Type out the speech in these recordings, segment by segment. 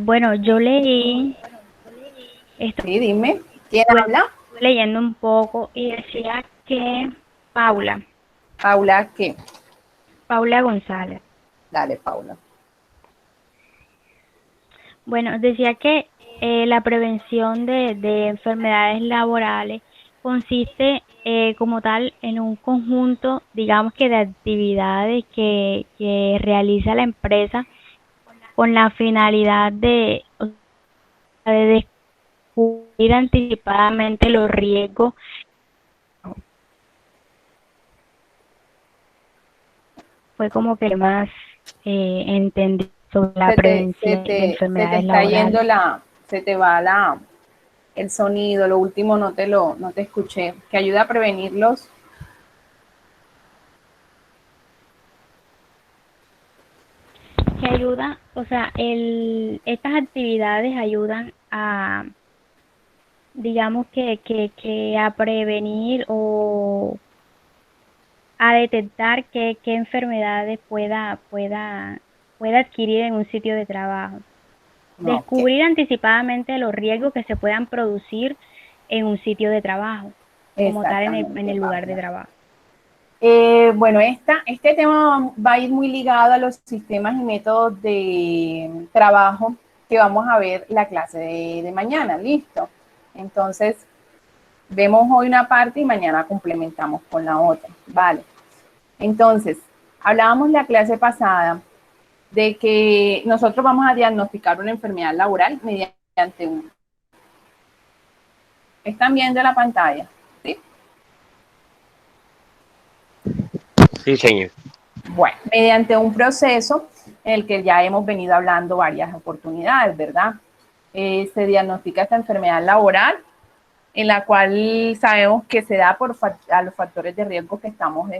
Bueno, yo leí, estuve Sí, dime, ¿quién habla? leyendo un poco y decía que Paula, Paula, ¿qué? Paula González, Dale, Paula. bueno, decía que la prevención de enfermedades laborales consiste como tal en un conjunto, digamos que de actividades que realiza la empresa con la finalidad de descubrir anticipadamente los riesgos. Fue como que más entendí sobre la prevención de Se te enfermedades está yendo laborales. se te va el sonido, lo último no te escuché, que ayuda a prevenirlos. Que ayuda, o sea, estas actividades ayudan a, digamos que a prevenir o a detectar qué enfermedades pueda adquirir en un sitio de trabajo. No, ok, Descubrir anticipadamente los riesgos que se puedan producir en un sitio de trabajo, como tal en exactamente, el lugar de Paula. trabajo. Bueno, este tema va a ir muy ligado a los sistemas y métodos de trabajo que vamos a ver la clase de mañana, listo. Entonces, vemos hoy una parte y mañana complementamos con la otra, ¿vale? Entonces, hablábamos la clase pasada de que nosotros vamos a diagnosticar una enfermedad laboral mediante un... ¿Están viendo la pantalla? ¿Sí? Sí, señor. Bueno, mediante un proceso en el que ya hemos venido hablando varias oportunidades, ¿verdad? Se diagnostica esta enfermedad laboral en la cual sabemos que se da a los factores de riesgo que estamos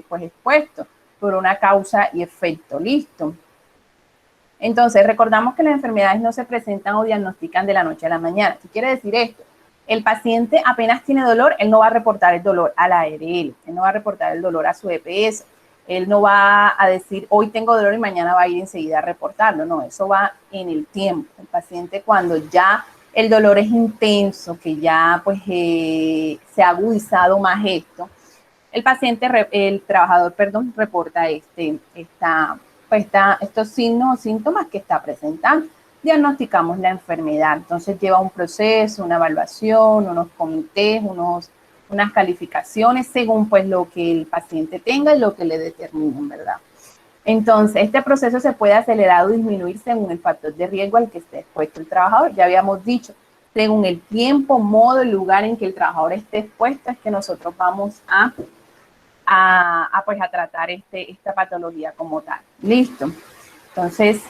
pues expuestos por una causa y efecto, listo. Entonces, recordamos que las enfermedades no se presentan o diagnostican de la noche a la mañana. ¿Qué quiere decir esto? El paciente apenas tiene dolor, él no va a reportar el dolor a la ARL, él no va a reportar el dolor a su EPS, él no va a decir hoy tengo dolor y mañana va a ir enseguida a reportarlo, no, eso va en el tiempo. El paciente cuando ya el dolor es intenso, que ya pues se ha agudizado más esto, el trabajador, perdón, reporta estos signos o síntomas que está presentando. Diagnosticamos la enfermedad, entonces lleva un proceso, una evaluación, unos comités, unas calificaciones según pues lo que el paciente tenga y lo que le determinen, ¿verdad? Entonces, este proceso se puede acelerar o disminuir según el factor de riesgo al que esté expuesto el trabajador. Ya habíamos dicho, según el tiempo, modo, el lugar en que el trabajador esté expuesto, es que nosotros vamos pues, a tratar esta patología como tal. Listo. Entonces,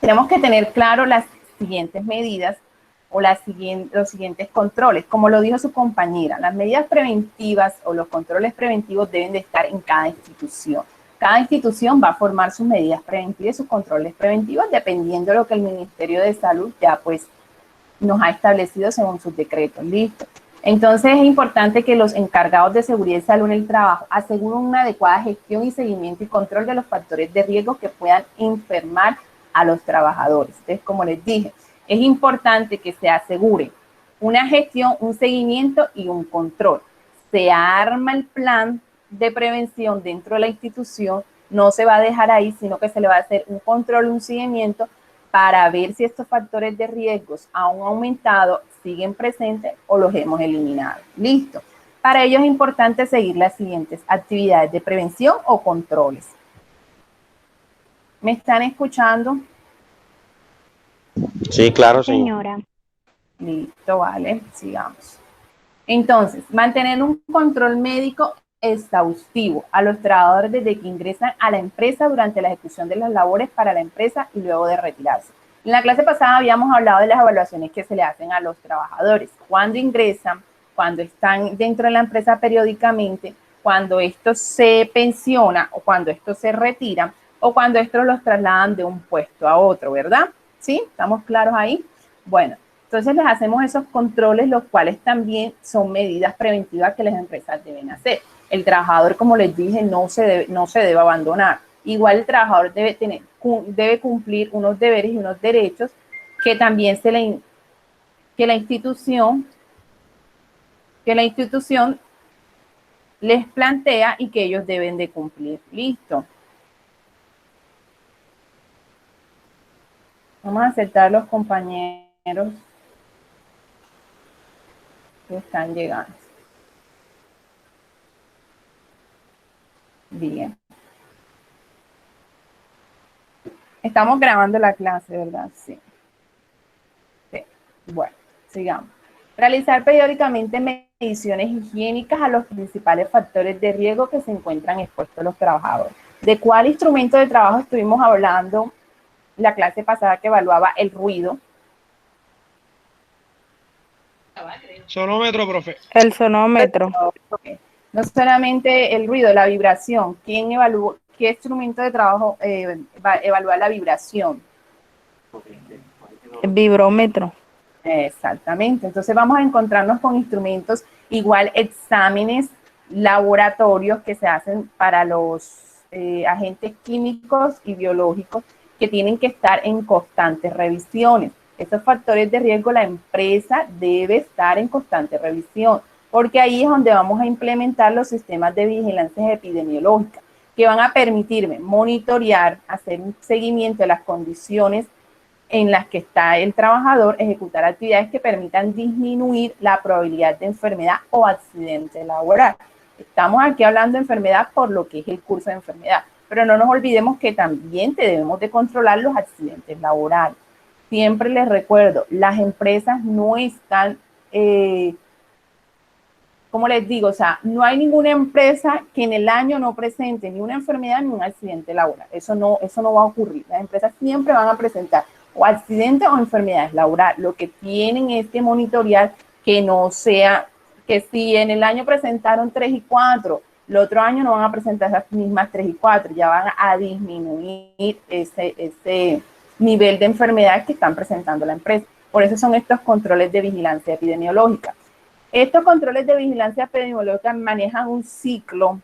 tenemos que tener claro las siguientes medidas o los siguientes controles. Como lo dijo su compañera, las medidas preventivas o los controles preventivos deben de estar en cada institución. Cada institución va a formar sus medidas preventivas y sus controles preventivos dependiendo de lo que el Ministerio de Salud ya pues nos ha establecido según sus decretos. Listo. Entonces es importante que los encargados de seguridad y salud en el trabajo aseguren una adecuada gestión y seguimiento y control de los factores de riesgo que puedan enfermar a los trabajadores. Entonces, como les dije, es importante que se asegure una gestión, un seguimiento y un control. Se arma el plan de prevención dentro de la institución, no se va a dejar ahí, sino que se le va a hacer un control, un seguimiento para ver si estos factores de riesgos aún aumentado siguen presentes o los hemos eliminado. Listo. Para ello es importante seguir las siguientes actividades de prevención o controles. ¿Me están escuchando? Sí, claro, señor. Señora, Listo, vale, sigamos. Entonces, mantener un control médico exhaustivo a los trabajadores desde que ingresan a la empresa durante la ejecución de las labores para la empresa y luego de retirarse. En la clase pasada habíamos hablado de las evaluaciones que se le hacen a los trabajadores, cuando ingresan, cuando están dentro de la empresa periódicamente, cuando estos se pensiona o cuando estos se retiran o cuando estos los trasladan de un puesto a otro, ¿verdad? ¿Sí? ¿Estamos claros ahí? Bueno, entonces les hacemos esos controles, los cuales también son medidas preventivas que las empresas deben hacer. El trabajador, como les dije, no se debe abandonar. Igual el trabajador debe tener debe cumplir unos deberes y unos derechos que también que la institución les plantea y que ellos deben de cumplir. Listo. Vamos a aceptar los compañeros que están llegando. Bien. Estamos grabando la clase, ¿verdad? Sí. Sí. Bueno, sigamos. Realizar periódicamente mediciones higiénicas a los principales factores de riesgo que se encuentran expuestos los trabajadores. ¿De cuál instrumento de trabajo estuvimos hablando la clase pasada que evaluaba el ruido? Sonómetro, profe. El sonómetro. Okay. No solamente el ruido, la vibración. ¿Quién evaluó? ¿Qué instrumento de trabajo va a evaluar la vibración? El vibrómetro. Exactamente. Entonces vamos a encontrarnos con instrumentos, igual exámenes laboratorios que se hacen para los agentes químicos y biológicos que tienen que estar en constantes revisiones. Esos factores de riesgo la empresa debe estar en constante revisión, porque ahí es donde vamos a implementar los sistemas de vigilancia epidemiológica que van a permitirme monitorear, hacer un seguimiento de las condiciones en las que está el trabajador, ejecutar actividades que permitan disminuir la probabilidad de enfermedad o accidente laboral. Estamos aquí hablando de enfermedad por lo que es el curso de enfermedad, pero no nos olvidemos que también debemos de controlar los accidentes laborales. Siempre les recuerdo, las empresas no están, como les digo, o sea, no hay ninguna empresa que en el año no presente ni una enfermedad ni un accidente laboral. Eso no va a ocurrir. Las empresas siempre van a presentar o accidentes o enfermedades laborales. Lo que tienen es que monitorear que no sea, que si en el año presentaron 3 y 4, el otro año no van a presentar esas mismas 3 y 4, ya van a disminuir ese nivel de enfermedades que están presentando la empresa. Por eso son estos controles de vigilancia epidemiológica. Estos controles de vigilancia epidemiológica manejan un ciclo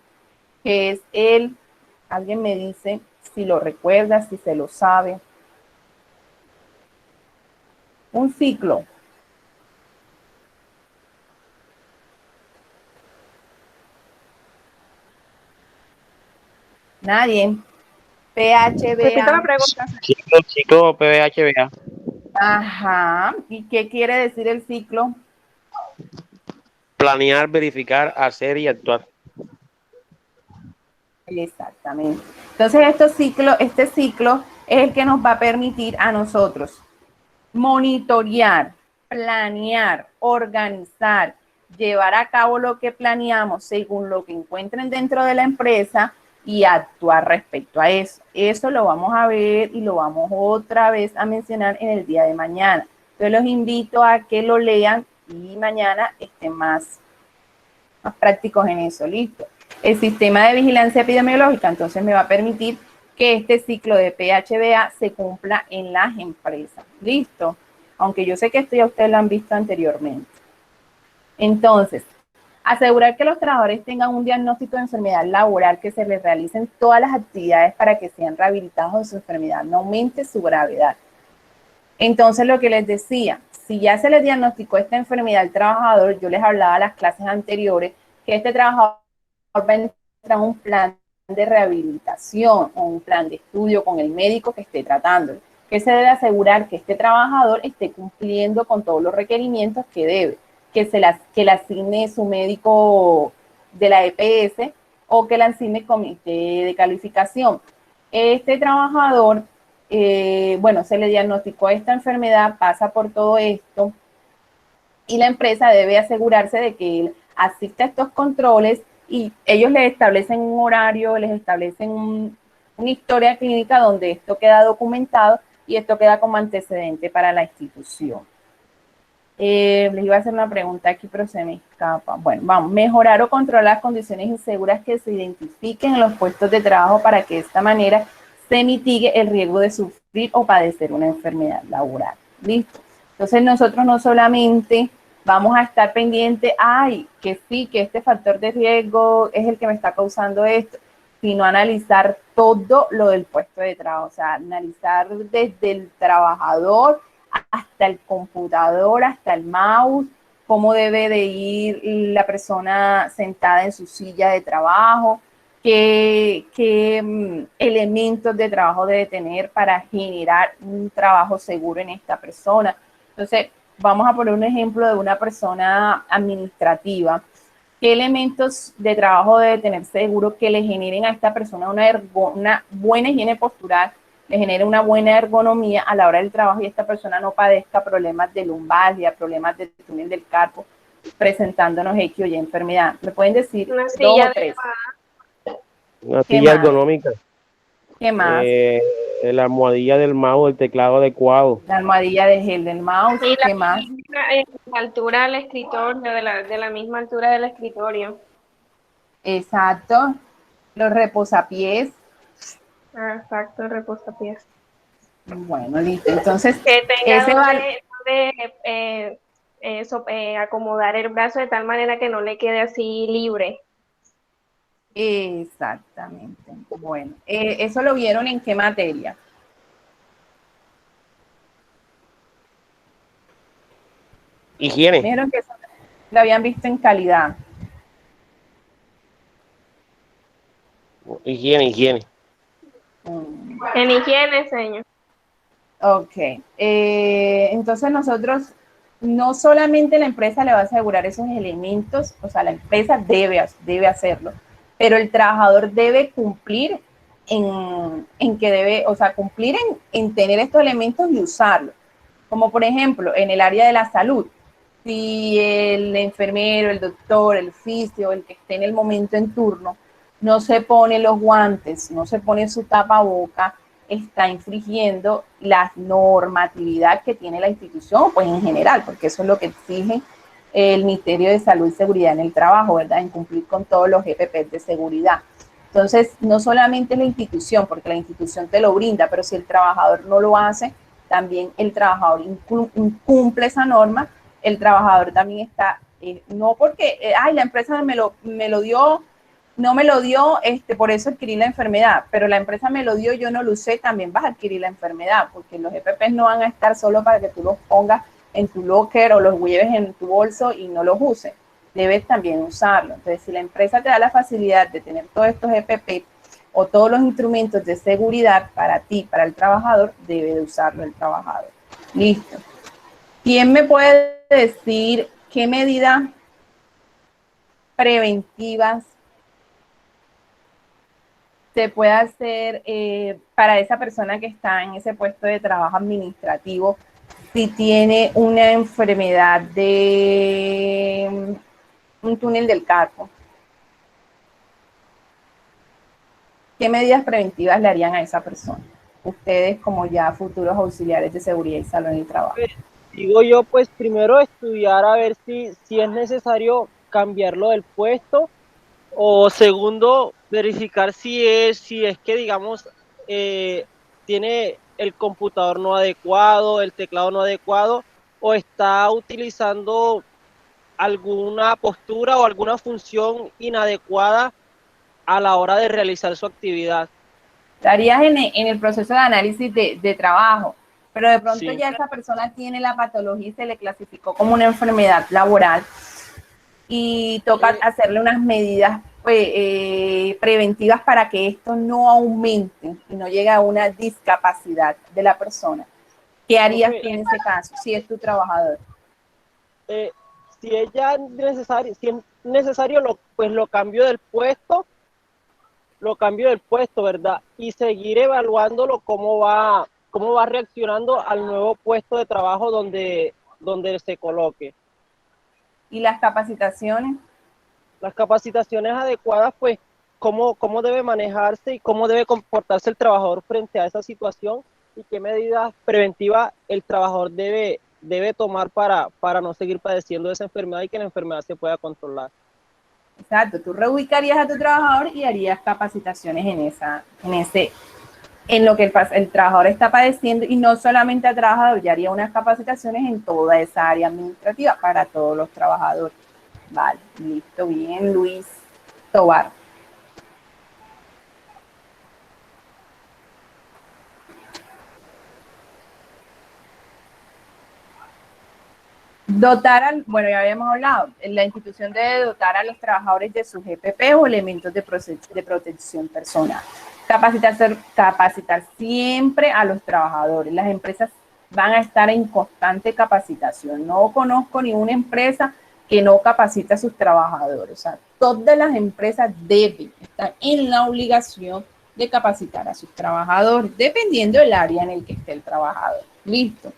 que es alguien me dice si lo recuerda, si se lo sabe. Un ciclo. Nadie. PHBA. Repita la pregunta. Ciclo PHBA. Ajá. ¿Y qué quiere decir el ciclo? Planear, verificar, hacer y actuar. Exactamente. Entonces, este ciclo es el que nos va a permitir a nosotros monitorear, planear, organizar, llevar a cabo lo que planeamos según lo que encuentren dentro de la empresa y actuar respecto a eso. Eso lo vamos a ver y lo vamos otra vez a mencionar en el día de mañana. Entonces los invito a que lo lean y mañana estén más prácticos en eso. Listo. El sistema de vigilancia epidemiológica entonces me va a permitir que este ciclo de PHBA se cumpla en las empresas. Listo. Aunque yo sé que esto ya ustedes lo han visto anteriormente. Entonces, asegurar que los trabajadores tengan un diagnóstico de enfermedad laboral, que se les realicen todas las actividades para que sean rehabilitados de su enfermedad, no aumente su gravedad. Entonces, lo que les decía, si ya se les diagnosticó esta enfermedad al trabajador, yo les hablaba en las clases anteriores, que este trabajador va a entrar en un plan de rehabilitación o un plan de estudio con el médico que esté tratándolo, que se debe asegurar que este trabajador esté cumpliendo con todos los requerimientos que debe, que le asigne su médico de la EPS o que le asigne el comité de calificación. Este trabajador, bueno, se le diagnosticó esta enfermedad, pasa por todo esto y la empresa debe asegurarse de que él asista a estos controles y ellos les establecen un horario, les establecen una historia clínica donde esto queda documentado y esto queda como antecedente para la institución. Les iba a hacer una pregunta aquí, pero se me escapa. Bueno, vamos. Mejorar o controlar las condiciones inseguras que se identifiquen en los puestos de trabajo para que de esta manera se mitigue el riesgo de sufrir o padecer una enfermedad laboral. ¿Listo? Entonces nosotros no solamente vamos a estar pendientes, que sí, que este factor de riesgo es el que me está causando esto. sino analizar todo lo del puesto de trabajo, o sea, analizar desde el trabajador hasta el computador, hasta el mouse, cómo debe de ir la persona sentada en su silla de trabajo, qué elementos de trabajo debe tener para generar un trabajo seguro en esta persona. Entonces, vamos a poner un ejemplo de una persona administrativa. ¿Qué elementos de trabajo debe tener seguro que le generen a esta persona una buena higiene postural, le genere una buena ergonomía a la hora del trabajo y esta persona no padezca problemas de lumbalgia, problemas del túnel del carpo, presentándonos X o Y enfermedad? ¿Me pueden decir Una dos silla o tres? Una ¿Qué silla más? ergonómica, ¿Qué más? la almohadilla del mouse, el teclado adecuado. La almohadilla de gel del mouse. Y ¿Qué más? la altura del escritorio, de la misma altura del escritorio. Exacto. Los reposapiés. Ah, exacto, reposapiés. Bueno, listo. Entonces, Que tenga ese va. acomodar el brazo de tal manera que no le quede así libre. Exactamente. Bueno, ¿eso lo vieron en qué materia? Higiene, Vieron que eso lo habían visto en calidad. higiene. En higiene, señor. Ok. Entonces nosotros, no solamente la empresa le va a asegurar esos elementos, o sea, la empresa debe hacerlo, pero el trabajador debe cumplir en que debe, o sea, cumplir en tener estos elementos y usarlos. Como por ejemplo, en el área de la salud, si el enfermero, el doctor, el fisio, el que esté en el momento en turno, no se pone los guantes, no se pone su tapaboca, está infringiendo la normatividad que tiene la institución, pues en general, porque eso es lo que exige el Ministerio de Salud y Seguridad en el Trabajo, ¿verdad? En cumplir con todos los GPP de seguridad. Entonces, no solamente la institución, porque la institución te lo brinda, pero si el trabajador no lo hace, también el trabajador incumple esa norma, el trabajador también está, no porque, la empresa me lo dio, no me lo dio, por eso adquirí la enfermedad, pero la empresa me lo dio, yo no lo usé, también vas a adquirir la enfermedad, porque los EPPs no van a estar solo para que tú los pongas en tu locker o los lleves en tu bolso y no los uses, debes también usarlo. Entonces, si la empresa te da la facilidad de tener todos estos EPP o todos los instrumentos de seguridad para ti, para el trabajador, debe de usarlo el trabajador. Listo. ¿Quién me puede decir qué medidas preventivas se puede hacer para esa persona que está en ese puesto de trabajo administrativo si tiene una enfermedad de un túnel del carpo? ¿Qué medidas preventivas le harían a esa persona? Ustedes como ya futuros auxiliares de seguridad y salud en el trabajo. Digo yo, pues primero estudiar a ver si es necesario cambiarlo del puesto, o segundo, verificar si es que, digamos, tiene el computador no adecuado, el teclado no adecuado, o está utilizando alguna postura o alguna función inadecuada a la hora de realizar su actividad. Estarías en el proceso de análisis de trabajo, pero de pronto Sí. ya esa persona tiene la patología y se le clasificó como una enfermedad laboral y toca hacerle unas medidas preventivas para que esto no aumente y no llegue a una discapacidad de la persona. ¿Qué harías tú en ese caso si es tu trabajador? Si es necesario, pues lo cambio del puesto, ¿verdad? Y seguir evaluándolo cómo va reaccionando al nuevo puesto de trabajo donde se coloque. ¿Y las capacitaciones? Las capacitaciones adecuadas, pues, cómo debe manejarse y cómo debe comportarse el trabajador frente a esa situación y qué medidas preventivas el trabajador debe tomar para no seguir padeciendo esa enfermedad y que la enfermedad se pueda controlar. Exacto, tú reubicarías a tu trabajador y harías capacitaciones en lo que el trabajador está padeciendo, y no solamente al trabajador, ya haría unas capacitaciones en toda esa área administrativa para todos los trabajadores. Vale, listo, bien, Luis Tobar. Bueno, ya habíamos hablado, la institución debe dotar a los trabajadores de sus EPP o elementos de protección personal. Capacitar siempre a los trabajadores. Las empresas van a estar en constante capacitación. No conozco ni una empresa que no capacita a sus trabajadores. O sea, todas las empresas deben estar en la obligación de capacitar a sus trabajadores, dependiendo del área en el que esté el trabajador. Listo.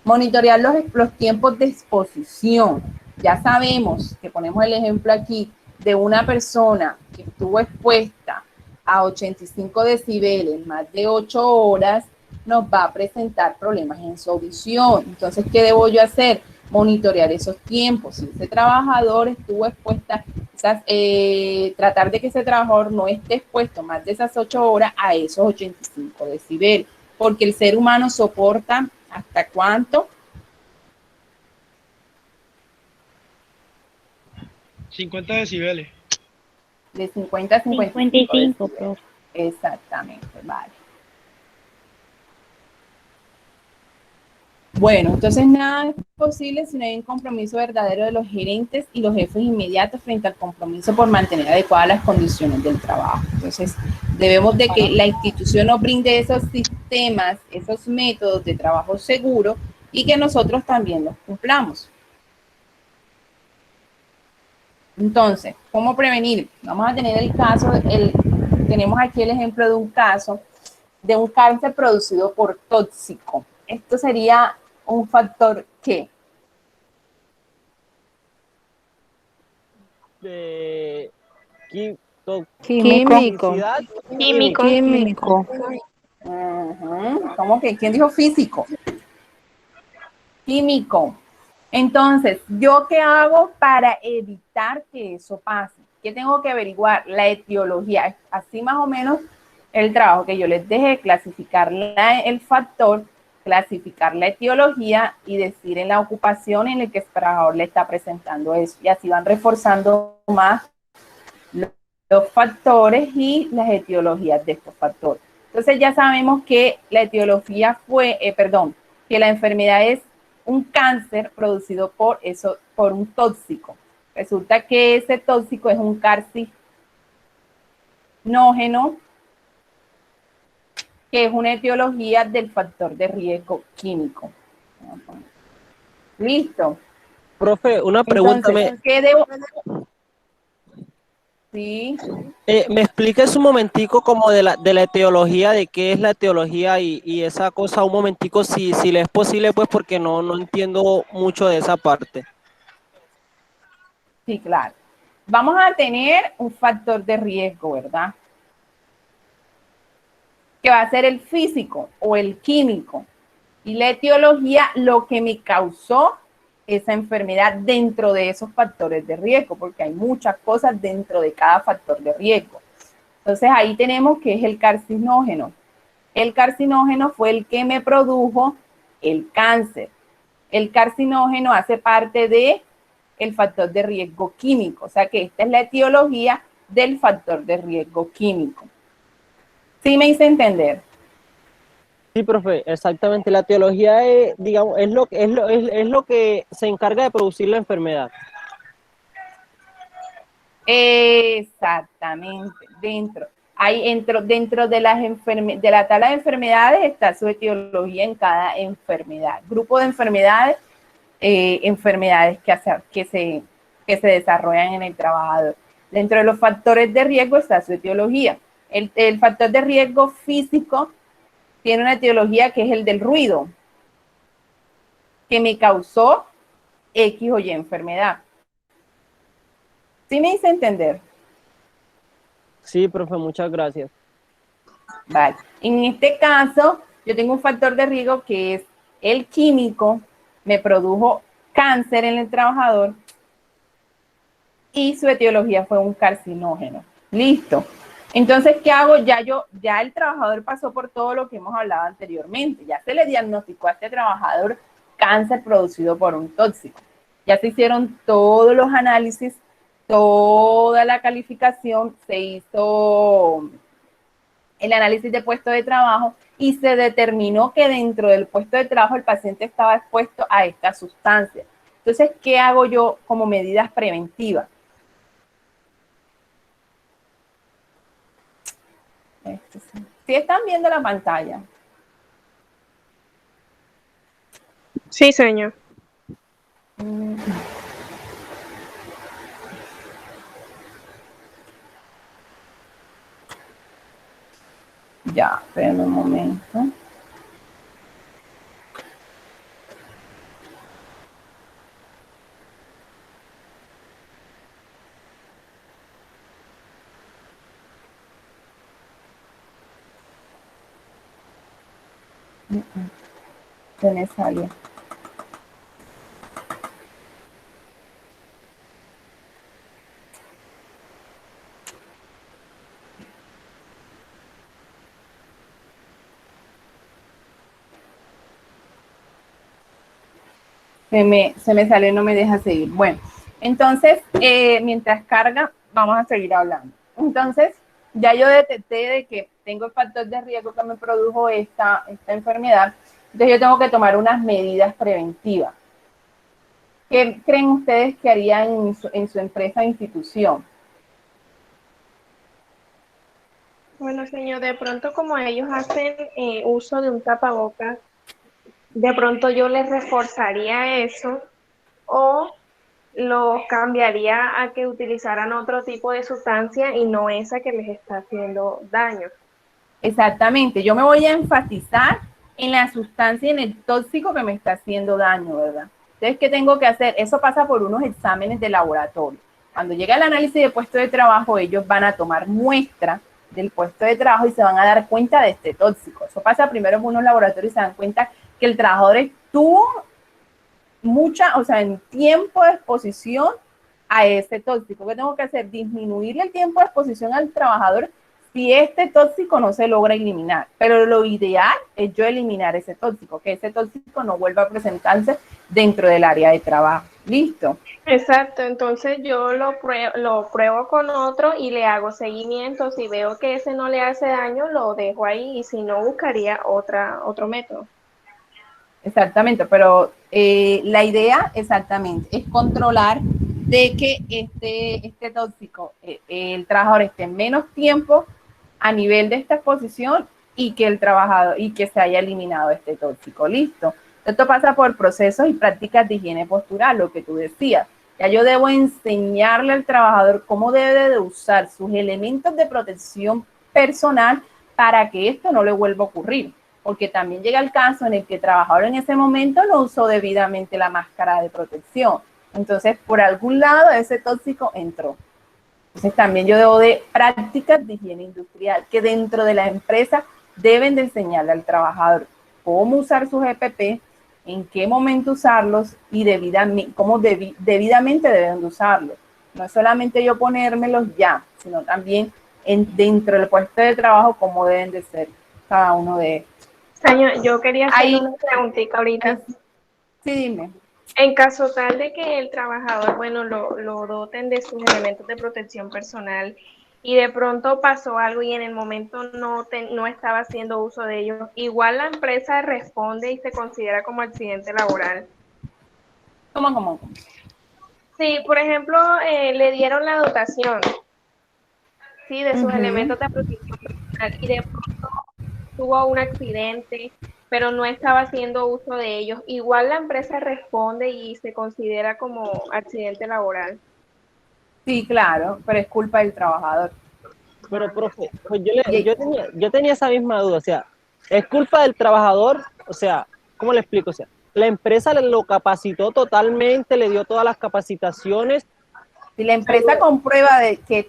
Monitorear los tiempos de exposición. Ya sabemos que ponemos el ejemplo aquí de una persona que estuvo expuesta a 85 decibeles más de 8 horas, nos va a presentar problemas en su audición. Entonces, ¿qué debo yo hacer? Monitorear esos tiempos. Si ese trabajador estuvo expuesta, tratar de que ese trabajador no esté expuesto más de esas 8 horas a esos 85 decibeles, porque el ser humano soporta ¿hasta cuánto? 50 decibeles. De 50 a 55 55, decibeles. profe. Exactamente, vale. Bueno, entonces nada es posible si no hay un compromiso verdadero de los gerentes y los jefes inmediatos frente al compromiso por mantener adecuadas las condiciones del trabajo. Entonces, debemos de que la institución nos brinde esos sistemas, esos métodos de trabajo seguro y que nosotros también los cumplamos. Entonces, ¿cómo prevenir? Vamos a tener el caso, tenemos aquí el ejemplo de un caso de un cáncer producido por tóxico. Esto sería un factor ¿qué? De Químico. toxicidad. Químico. Químico. ¿Cómo que? ¿Quién dijo físico? Químico. Entonces, ¿yo qué hago para evitar que eso pase? ¿Qué tengo que averiguar? La etiología. Así más o menos el trabajo que yo les dejé, clasificar el factor, clasificar la etiología y decir en la ocupación en la que el trabajador le está presentando eso. Y así van reforzando más los factores y las etiologías de estos factores. Entonces ya sabemos que la etiología que la enfermedad es un cáncer producido por un tóxico. Resulta que ese tóxico es un carcinógeno, que es una etiología del factor de riesgo químico. Listo. Profe, una pregunta. Entonces, ¿qué debo? Sí. ¿Me explicas un momentico como de la etiología, de qué es la etiología y esa cosa, un momentico, si le es posible, pues porque no entiendo mucho de esa parte? Sí, claro. Vamos a tener un factor de riesgo, ¿verdad? Que va a ser el físico o el químico. Y la etiología, lo que me causó esa enfermedad dentro de esos factores de riesgo, porque hay muchas cosas dentro de cada factor de riesgo. Entonces ahí tenemos que es el carcinógeno. El carcinógeno fue el que me produjo el cáncer. El carcinógeno hace parte de el factor de riesgo químico, o sea que esta es la etiología del factor de riesgo químico. ¿Sí me hice entender? Sí, profe, exactamente. La etiología es, digamos, es lo que se encarga de producir la enfermedad. Exactamente, dentro de la tabla de enfermedades está su etiología en cada enfermedad. Grupo de enfermedades, enfermedades que se desarrollan en el trabajador. Dentro de los factores de riesgo está su etiología. El factor de riesgo físico tiene una etiología que es el del ruido, que me causó X o Y enfermedad. ¿Sí me hice entender? Sí, profe, muchas gracias. Vale. En este caso, yo tengo un factor de riesgo que es el químico, me produjo cáncer en el trabajador y su etiología fue un carcinógeno. Listo. Entonces, ¿qué hago? Ya el trabajador pasó por todo lo que hemos hablado anteriormente. Ya se le diagnosticó a este trabajador cáncer producido por un tóxico. Ya se hicieron todos los análisis, toda la calificación, se hizo el análisis de puesto de trabajo y se determinó que dentro del puesto de trabajo el paciente estaba expuesto a esta sustancia. Entonces, ¿qué hago yo como medidas preventivas? Si están viendo la pantalla. Sí, señor. Ya, espérenme un momento. Se me salió. Se me salió y no me deja seguir. Bueno, entonces, mientras carga, vamos a seguir hablando. Entonces, ya yo detecté de que tengo el factor de riesgo que me produjo esta enfermedad, entonces yo tengo que tomar unas medidas preventivas. ¿Qué creen ustedes que harían en su empresa o institución? Bueno, señor, de pronto como ellos hacen uso de un tapabocas, de pronto yo les reforzaría eso o los cambiaría a que utilizaran otro tipo de sustancia y no esa que les está haciendo daño. Exactamente, yo me voy a enfatizar en la sustancia, en el tóxico que me está haciendo daño, ¿verdad? Entonces, ¿qué tengo que hacer? Eso pasa por unos exámenes de laboratorio. Cuando llega el análisis de puesto de trabajo, ellos van a tomar muestra del puesto de trabajo y se van a dar cuenta de este tóxico. Eso pasa primero por unos laboratorios y se dan cuenta que el trabajador estuvo en tiempo de exposición a ese tóxico. ¿Qué tengo que hacer? Disminuirle el tiempo de exposición al trabajador si este tóxico no se logra eliminar. Pero lo ideal es yo eliminar ese tóxico, que ese tóxico no vuelva a presentarse dentro del área de trabajo. ¿Listo? Exacto, entonces yo lo pruebo con otro y le hago seguimiento. Si veo que ese no le hace daño, lo dejo ahí y si no, buscaría otro método. Exactamente, pero la idea exactamente es controlar de que este tóxico, el trabajador esté menos tiempo a nivel de esta exposición y que el trabajador y que se haya eliminado este tóxico. Listo. Esto pasa por procesos y prácticas de higiene postural, lo que tú decías. Ya yo debo enseñarle al trabajador cómo debe de usar sus elementos de protección personal para que esto no le vuelva a ocurrir. Porque también llega el caso en el que el trabajador en ese momento no usó debidamente la máscara de protección. Entonces, por algún lado, ese tóxico entró. Entonces, también yo debo de prácticas de higiene industrial que dentro de la empresa deben de enseñarle al trabajador cómo usar sus EPP, en qué momento usarlos y cómo debidamente deben de usarlos. No es solamente yo ponérmelos ya, sino también dentro del puesto de trabajo cómo deben de ser cada uno de ellos. Señor, yo quería hacerle una preguntita ahorita. Sí, dime. En caso tal de que el trabajador, bueno, lo doten de sus elementos de protección personal y de pronto pasó algo y en el momento no estaba haciendo uso de ellos, igual la empresa responde y se considera como accidente laboral. ¿Cómo? Sí, por ejemplo, le dieron la dotación, sí, de sus elementos de protección personal y de pronto tuvo un accidente, pero no estaba haciendo uso de ellos. Igual la empresa responde y se considera como accidente laboral. Sí, claro, pero es culpa del trabajador. Pero, profe, pues yo tenía esa misma duda, o sea, ¿es culpa del trabajador? O sea, ¿cómo le explico? O sea, la empresa lo capacitó totalmente, le dio todas las capacitaciones. Si la empresa comprueba de que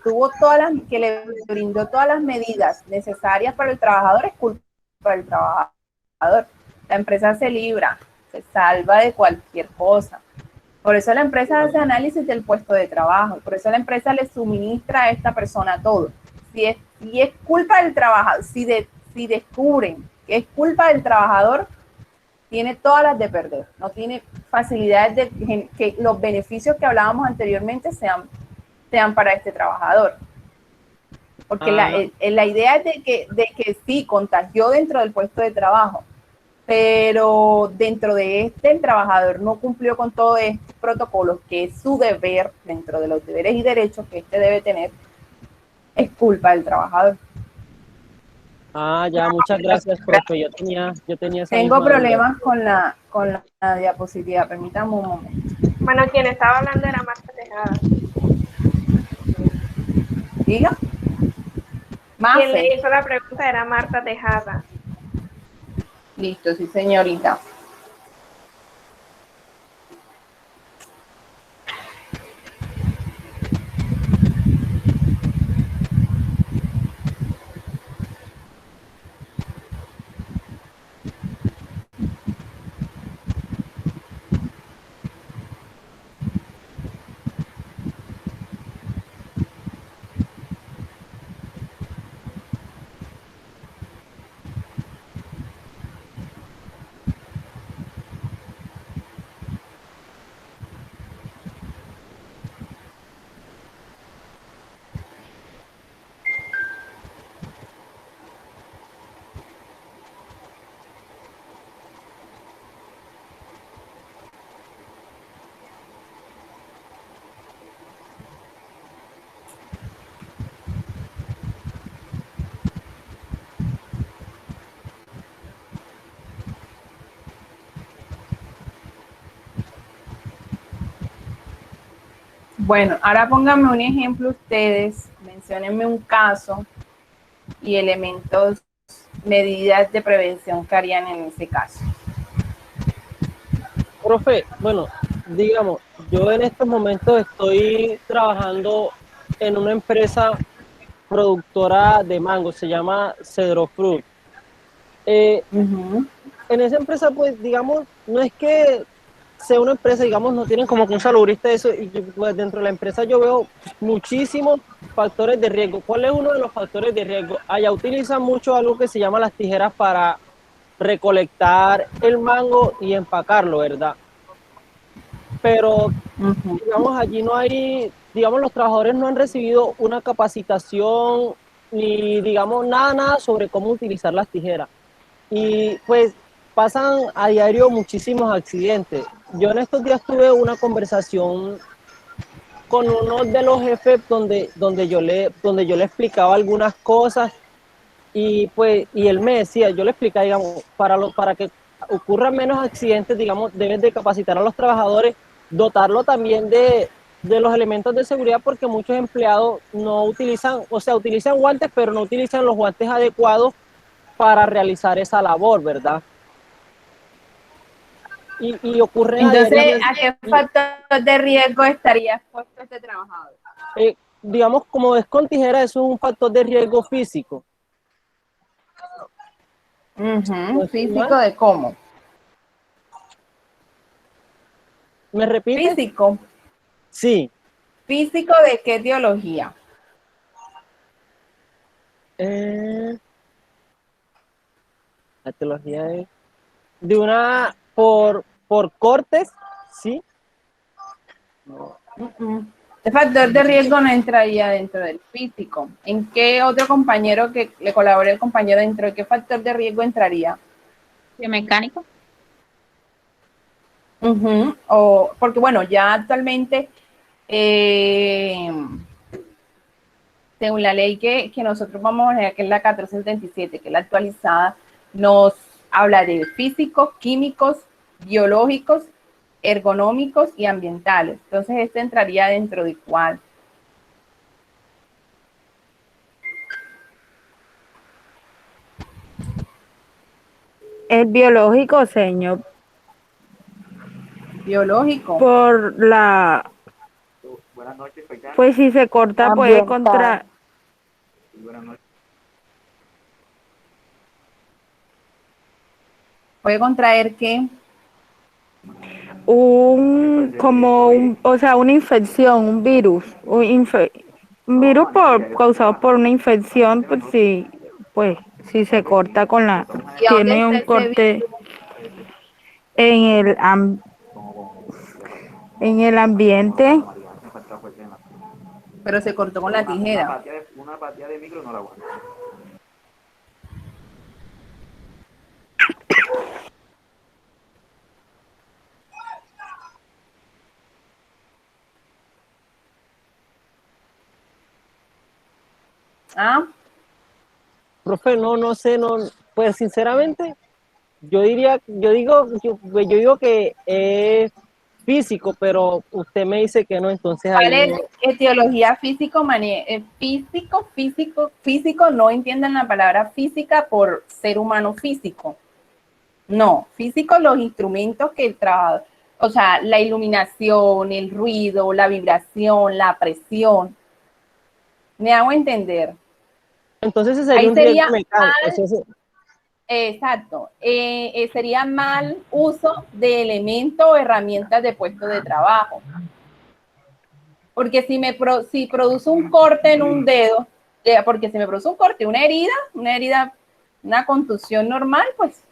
que le brindó todas las medidas necesarias para el trabajador, es culpa del trabajador. La empresa se libra, se salva de cualquier cosa. Por eso la empresa hace análisis del puesto de trabajo, por eso la empresa le suministra a esta persona todo. Si es culpa del trabajador, si descubren que es culpa del trabajador, tiene todas las de perder, no tiene facilidades de que los beneficios que hablábamos anteriormente sean para este trabajador. Porque la idea es de que sí, contagió dentro del puesto de trabajo, pero dentro de este el trabajador no cumplió con todos estos protocolos, que es su deber, dentro de los deberes y derechos que este debe tener, es culpa del trabajador. Ah, ya, muchas gracias, profe. Yo tenía esa Tengo misma duda. problemas con la diapositiva, permítame un momento. Bueno, quien estaba hablando era Marta Tejada. Diga. Quien le Mafe. hizo la pregunta era Marta Tejada. Listo, sí, señorita. Bueno, ahora pónganme un ejemplo ustedes, menciónenme un caso y elementos, medidas de prevención que harían en ese caso. Profe, bueno, digamos, yo en estos momentos estoy trabajando en una empresa productora de mango, se llama Cedro Fruit. En esa empresa, pues, digamos, no es que sea una empresa, digamos, no tienen como que un salubrista de eso, y pues, dentro de la empresa yo veo muchísimos factores de riesgo. ¿Cuál es uno de los factores de riesgo? Allá utilizan mucho algo que se llama las tijeras para recolectar el mango y empacarlo, ¿verdad? Pero, digamos, allí no hay, digamos, los trabajadores no han recibido una capacitación ni, digamos, nada sobre cómo utilizar las tijeras. Y pues pasan a diario muchísimos accidentes. Yo en estos días tuve una conversación con uno de los jefes donde yo le explicaba algunas cosas y pues y él me decía, yo le explicaba, digamos, para que ocurran menos accidentes, digamos, debes de capacitar a los trabajadores, dotarlo también de los elementos de seguridad, porque muchos empleados no utilizan, o sea, utilizan guantes, pero no utilizan los guantes adecuados para realizar esa labor, ¿verdad? Y ocurren a Entonces, diario, ¿a qué factor de riesgo estaría expuesto este trabajador? digamos, como es con tijera, eso es un factor de riesgo físico. ¿No estoy Físico mal? de cómo. ¿Me repite? Físico. Sí. Físico de qué etiología. La teología es de una por cortes, ¿sí? No. El factor de riesgo no entraría dentro del físico. ¿En qué otro compañero que le colabore el compañero dentro de qué factor de riesgo entraría? Biomecánico. O, porque bueno, ya actualmente, según la ley que nosotros vamos a manejar, que es la 1477, que es la actualizada, nos habla de físicos, químicos, biológicos, ergonómicos y ambientales. Entonces, este entraría dentro de cuál. Es biológico, señor, Biológico. por la, pues si se corta puede contra, Puede contraer qué. o sea, una infección, un virus, un virus causado por una infección, pues si se corta ¿Y a dónde tiene está un ese corte virus? en en el ambiente. Pero se cortó con la tijera. ¿Ah? Profe, no sé, pues sinceramente, yo digo que es físico, pero usted me dice que no, entonces ahí ¿Cuál es no. etiología físico? Físico, no entiendan la palabra física por ser humano físico. No, físico los instrumentos que el trabajo, o sea, la iluminación, el ruido, la vibración, la presión. ¿Me hago entender? Entonces ese sería Ahí un riesgo sería mecánico. exacto, sería mal uso de elementos o herramientas de puesto de trabajo. Porque si produce un corte en un dedo, porque si me produce un corte, una herida, una contusión normal, pues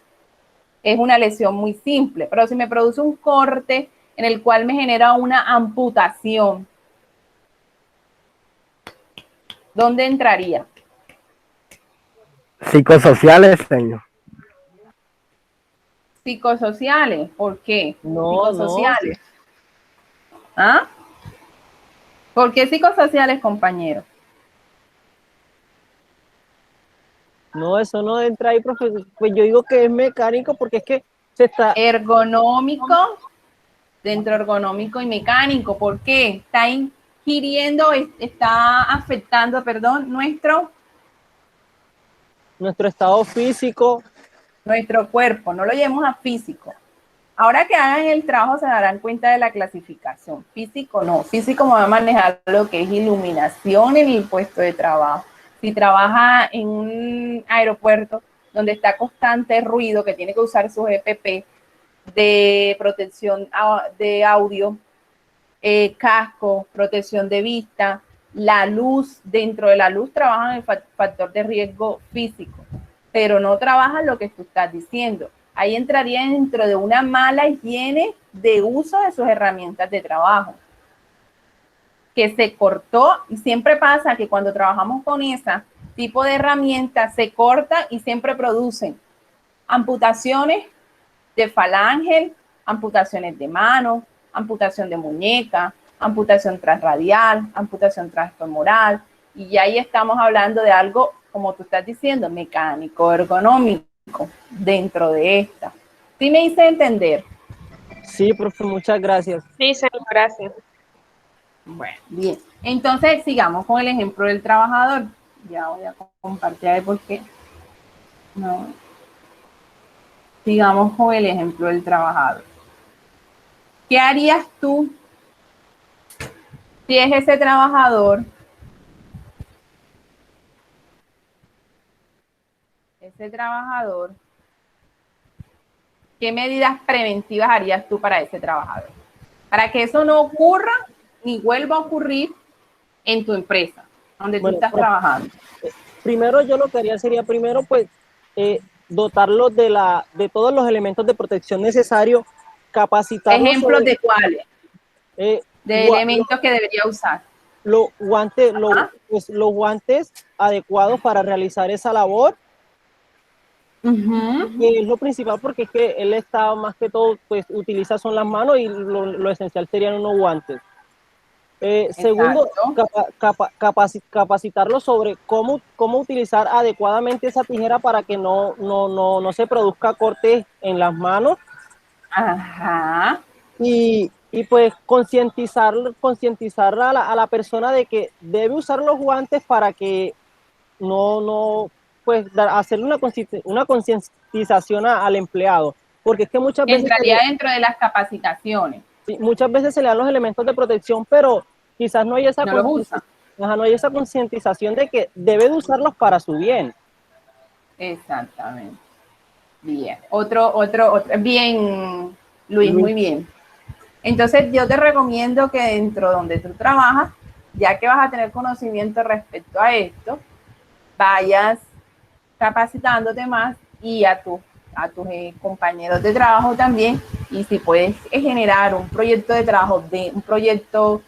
es una lesión muy simple. Pero si me produce un corte en el cual me genera una amputación, ¿dónde entraría? Psicosociales, señor. Psicosociales. ¿Por qué? No, Psicosociales. ¿Ah? ¿Por qué psicosociales, compañero? no, eso no entra ahí, profe. Pues yo digo que es mecánico porque es que se está, Ergonómico, dentro ergonómico y mecánico. ¿Por qué? Está ingiriendo, está afectando, perdón, nuestro estado físico. nuestro cuerpo. No lo llevemos a físico. Ahora que hagan el trabajo se darán cuenta de la clasificación. Físico no. Físico va a manejar lo que es iluminación en el puesto de trabajo. Si trabaja en un aeropuerto donde está constante ruido, que tiene que usar sus EPP de protección de audio, casco, protección de vista, la luz, dentro de la luz trabajan el factor de riesgo físico, pero no trabajan lo que tú estás diciendo. Ahí entraría dentro de una mala higiene de uso de sus herramientas de trabajo, que se cortó, y siempre pasa que cuando trabajamos con ese tipo de herramientas se corta y siempre producen amputaciones de falange, amputaciones de mano, amputación de muñeca, amputación transradial, amputación transfemoral, y ahí estamos hablando de algo, como tú estás diciendo, mecánico, ergonómico, dentro de esta. ¿Sí me hice entender? Sí, profe, muchas gracias. Sí, señor, gracias. Bueno, bien. Entonces, sigamos con el ejemplo del trabajador. Ya voy a compartir ahí porque no. Sigamos con el ejemplo del trabajador. ¿Qué harías tú si es ese trabajador? ¿Qué medidas preventivas harías tú para ese trabajador? Para que eso no ocurra ni vuelva a ocurrir en tu empresa, donde tú estás trabajando. Primero yo lo que haría sería primero pues dotarlos de todos los elementos de protección necesarios, capacitarlos. ¿Ejemplos de cuáles? De elementos que debería usar. Los guantes adecuados para realizar esa labor. Y es lo principal porque es que él está más que todo, pues utiliza son las manos y lo esencial serían unos guantes. Segundo, capacitarlo sobre cómo utilizar adecuadamente esa tijera para que no se produzca cortes en las manos. Ajá. Y pues concientizar a la persona de que debe usar los guantes para que pues hacerle una concientización al empleado, porque es que muchas veces entraría dentro de las capacitaciones. Sí, muchas veces se le dan los elementos de protección, pero quizás no hay esa concientización de que debe de usarlos para su bien. Exactamente. Bien. Otro. Bien, Luis, muy bien. Entonces yo te recomiendo que dentro donde tú trabajas, ya que vas a tener conocimiento respecto a esto, vayas capacitándote más y a tus compañeros de trabajo también, y si puedes generar un proyecto de trabajo, un proyecto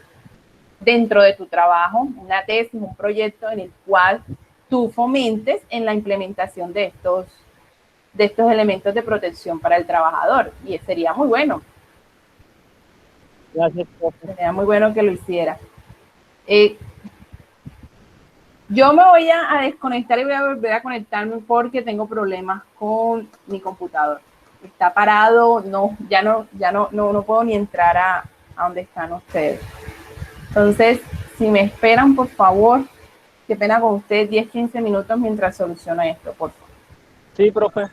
dentro de tu trabajo, una tesis, un proyecto en el cual tú fomentes en la implementación de estos elementos de protección para el trabajador, y sería muy bueno. Gracias, profe. Sería muy bueno que lo hiciera. Yo me voy a desconectar y voy a volver a conectarme porque tengo problemas con mi computador. Está parado, no puedo ni entrar a donde están ustedes. Entonces, si me esperan, por favor, qué pena con ustedes, 10, 15 minutos mientras soluciono esto, por favor. Sí, profe.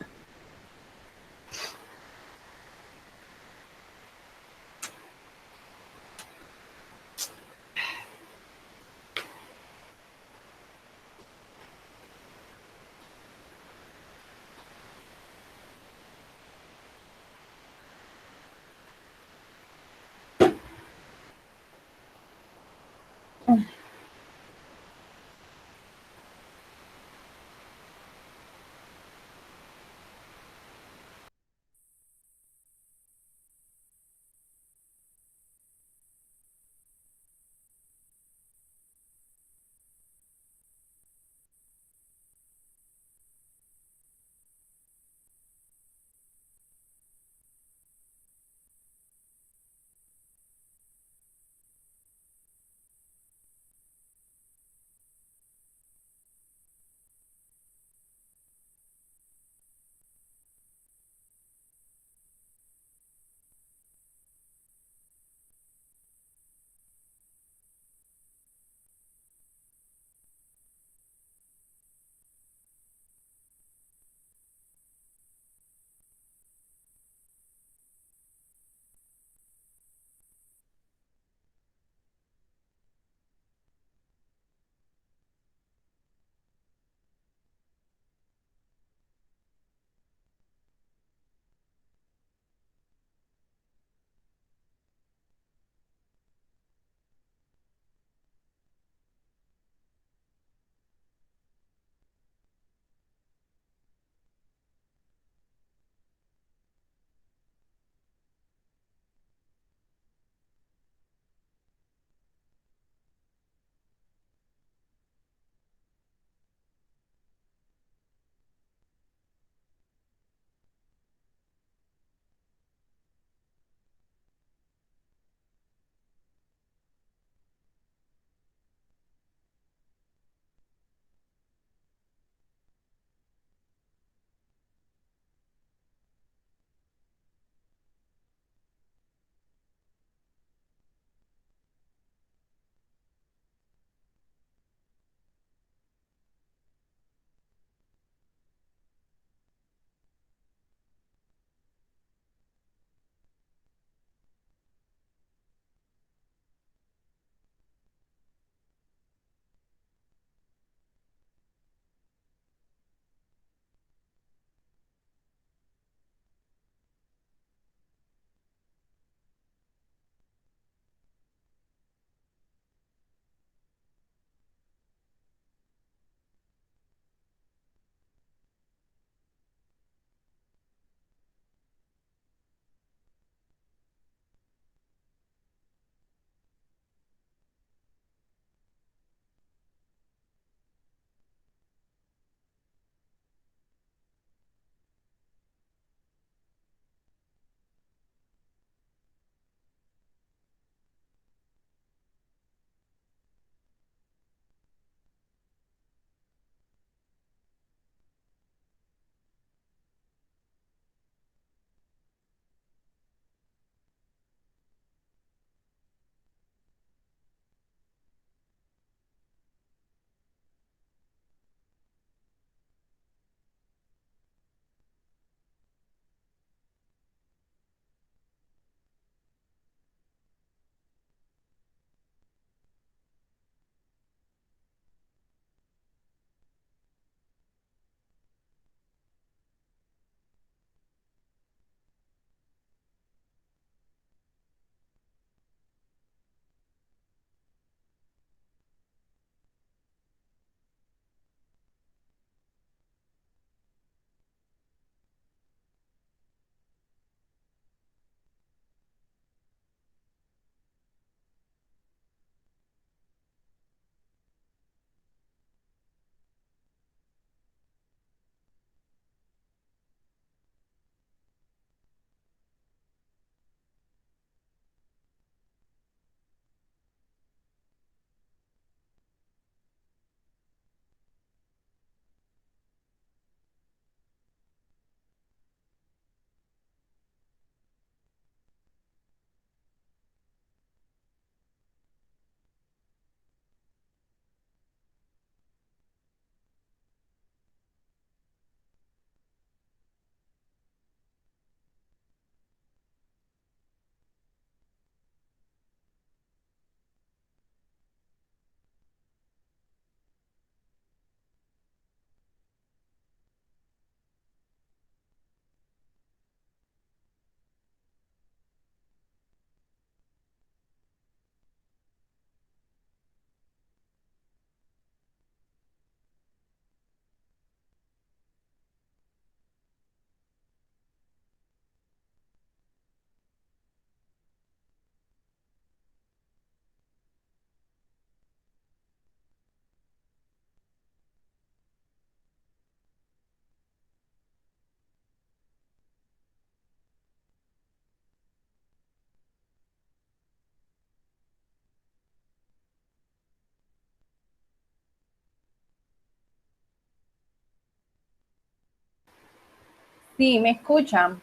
Sí, ¿me escuchan?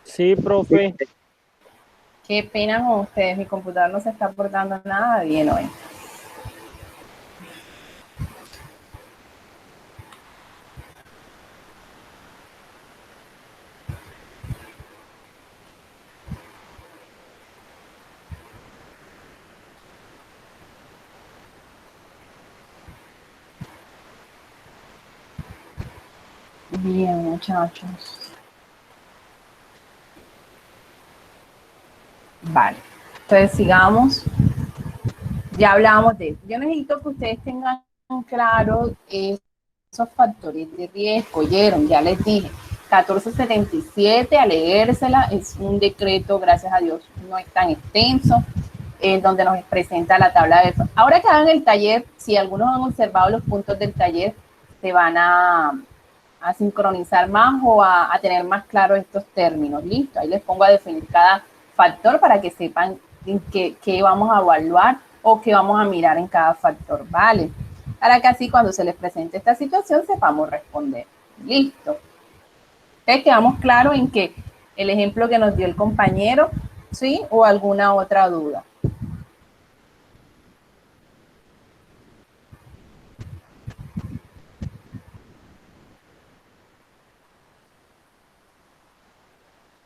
Sí, profe. Qué pena con ustedes, mi computador no se está portando nada bien hoy. Bien, muchachos. Vale, entonces sigamos. Ya hablábamos de eso. Yo necesito que ustedes tengan claro esos factores de riesgo. ¿Oyeron? Ya les dije. 1477, a leérsela, es un decreto, gracias a Dios, no es tan extenso, donde nos presenta la tabla de... Ahora que hagan el taller, si algunos han observado los puntos del taller, se van a sincronizar más o a tener más claro estos términos. Listo, ahí les pongo a definir cada factor para que sepan en qué vamos a evaluar o qué vamos a mirar en cada factor, ¿vale? Para que así cuando se les presente esta situación sepamos responder. Listo. Entonces quedamos claros en que el ejemplo que nos dio el compañero, ¿sí? O alguna otra duda.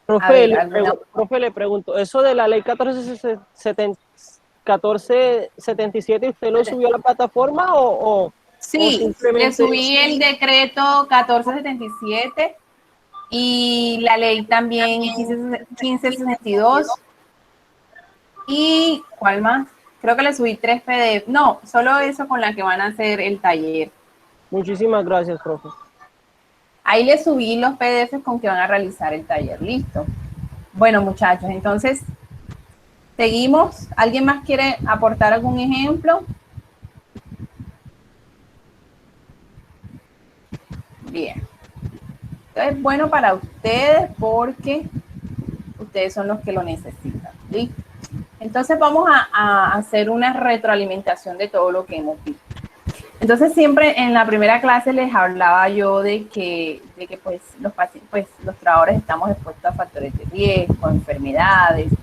Profe, ¿alguna? profe, le pregunto, eso de la ley 1477, ¿usted lo subió a la plataforma o Sí, le simplemente... subí el decreto 1477 y la ley también 1562. ¿Y cuál más? Creo que le subí 3 PDF. No, solo eso con la que van a hacer el taller. Muchísimas gracias, profe. Ahí le subí los PDFs con que van a realizar el taller. Listo. Bueno, muchachos, entonces seguimos. ¿Alguien más quiere aportar algún ejemplo? Bien. Entonces es bueno para ustedes porque ustedes son los que lo necesitan. ¿Listo? Entonces vamos a hacer una retroalimentación de todo lo que hemos visto. Entonces siempre en la primera clase les hablaba yo de que pues los pacientes, pues los trabajadores estamos expuestos a factores de riesgo, a enfermedades,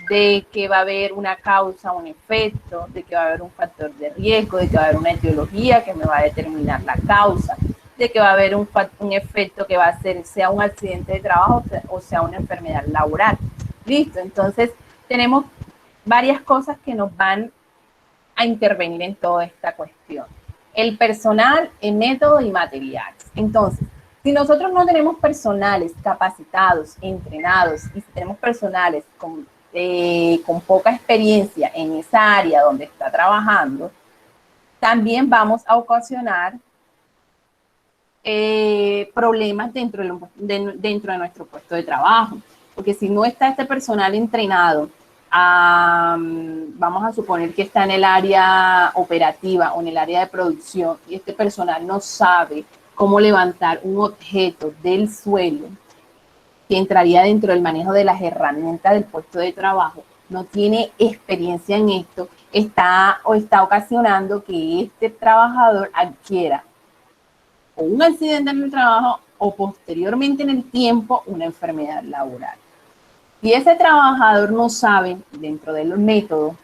de que va a haber una causa, un efecto, de que va a haber un factor de riesgo, de que va a haber una etiología que me va a determinar la causa, de que va a haber un efecto que va a ser, sea un accidente de trabajo o sea una enfermedad laboral. Listo, entonces tenemos varias cosas que nos van a intervenir en toda esta cuestión. El personal, el método y materiales. Entonces, si nosotros no tenemos personales capacitados, entrenados, y si tenemos personales con poca experiencia en esa área donde está trabajando, también vamos a ocasionar problemas dentro de nuestro puesto de trabajo. Porque si no está este personal entrenado, vamos a suponer que está en el área operativa o en el área de producción y este personal no sabe cómo levantar un objeto del suelo que entraría dentro del manejo de las herramientas del puesto de trabajo, no tiene experiencia en esto, está ocasionando que este trabajador adquiera o un accidente en el trabajo o posteriormente en el tiempo una enfermedad laboral. Si ese trabajador no sabe, dentro del método,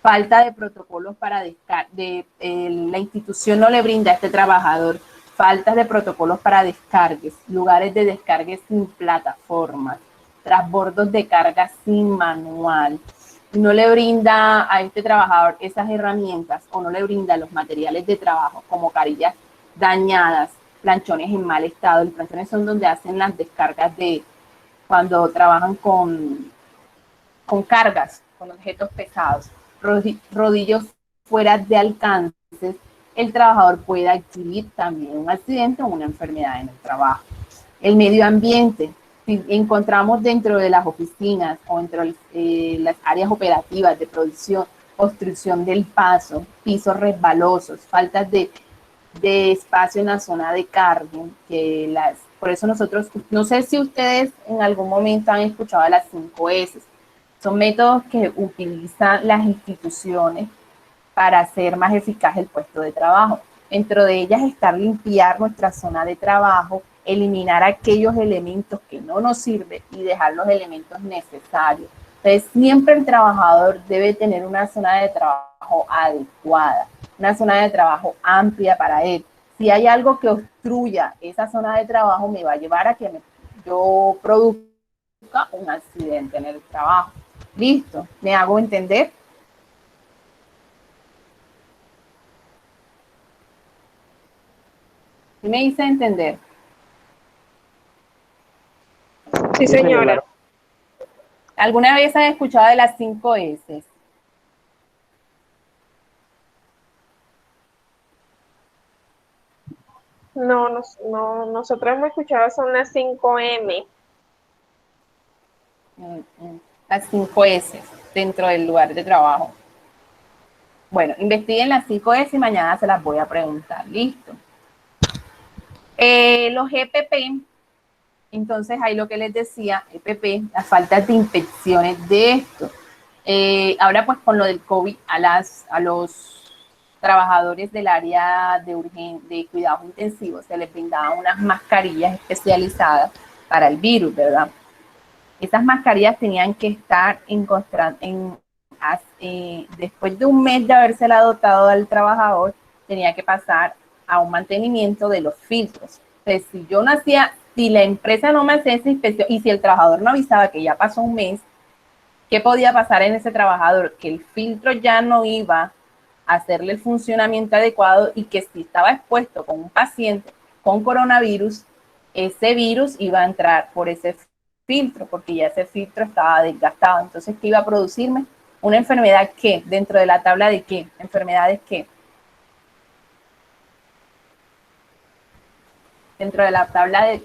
falta de protocolos para la institución no le brinda a este trabajador faltas de protocolos para descargues, lugares de descargue sin plataformas, transbordos de carga sin manual, no le brinda a este trabajador esas herramientas o no le brinda los materiales de trabajo como carillas dañadas, planchones en mal estado. Los planchones son donde hacen las descargas de cuando trabajan con cargas, con objetos pesados, rodillos fuera de alcance, el trabajador puede adquirir también un accidente o una enfermedad en el trabajo. El medio ambiente, si encontramos dentro de las oficinas o dentro de las áreas operativas de producción, obstrucción del paso, pisos resbalosos, faltas de espacio en la zona de carga, por eso nosotros, no sé si ustedes en algún momento han escuchado las 5 S, son métodos que utilizan las instituciones para hacer más eficaz el puesto de trabajo. Dentro de ellas está limpiar nuestra zona de trabajo, eliminar aquellos elementos que no nos sirven y dejar los elementos necesarios. Entonces, siempre el trabajador debe tener una zona de trabajo adecuada, una zona de trabajo amplia para él. Si hay algo que obstruya esa zona de trabajo, me va a llevar a que yo produzca un accidente en el trabajo. ¿Listo? ¿Me hago entender? ¿Sí me hice entender? Sí, señora. ¿Alguna vez han escuchado de las 5 S? No, nosotros hemos escuchado son las 5M. Las 5 S dentro del lugar de trabajo. Bueno, investiguen las 5 S y mañana se las voy a preguntar. Listo. Los EPP, entonces ahí lo que les decía, EPP, las faltas de inspecciones de esto. Ahora pues con lo del COVID a los trabajadores del área de cuidados intensivos se les brindaban unas mascarillas especializadas para el virus, ¿verdad? Esas mascarillas tenían que estar después de un mes de habérsela dotado al trabajador, tenía que pasar a un mantenimiento de los filtros. Entonces, si la empresa no me hacía esa inspección y si el trabajador no avisaba que ya pasó un mes, ¿qué podía pasar en ese trabajador? Que el filtro ya no iba a hacerle el funcionamiento adecuado y que si estaba expuesto con un paciente con coronavirus, ese virus iba a entrar por ese filtro, porque ya ese filtro estaba desgastado. Entonces, ¿qué iba a producirme? Una enfermedad que, dentro de la tabla de qué, enfermedades qué. Dentro de la tabla de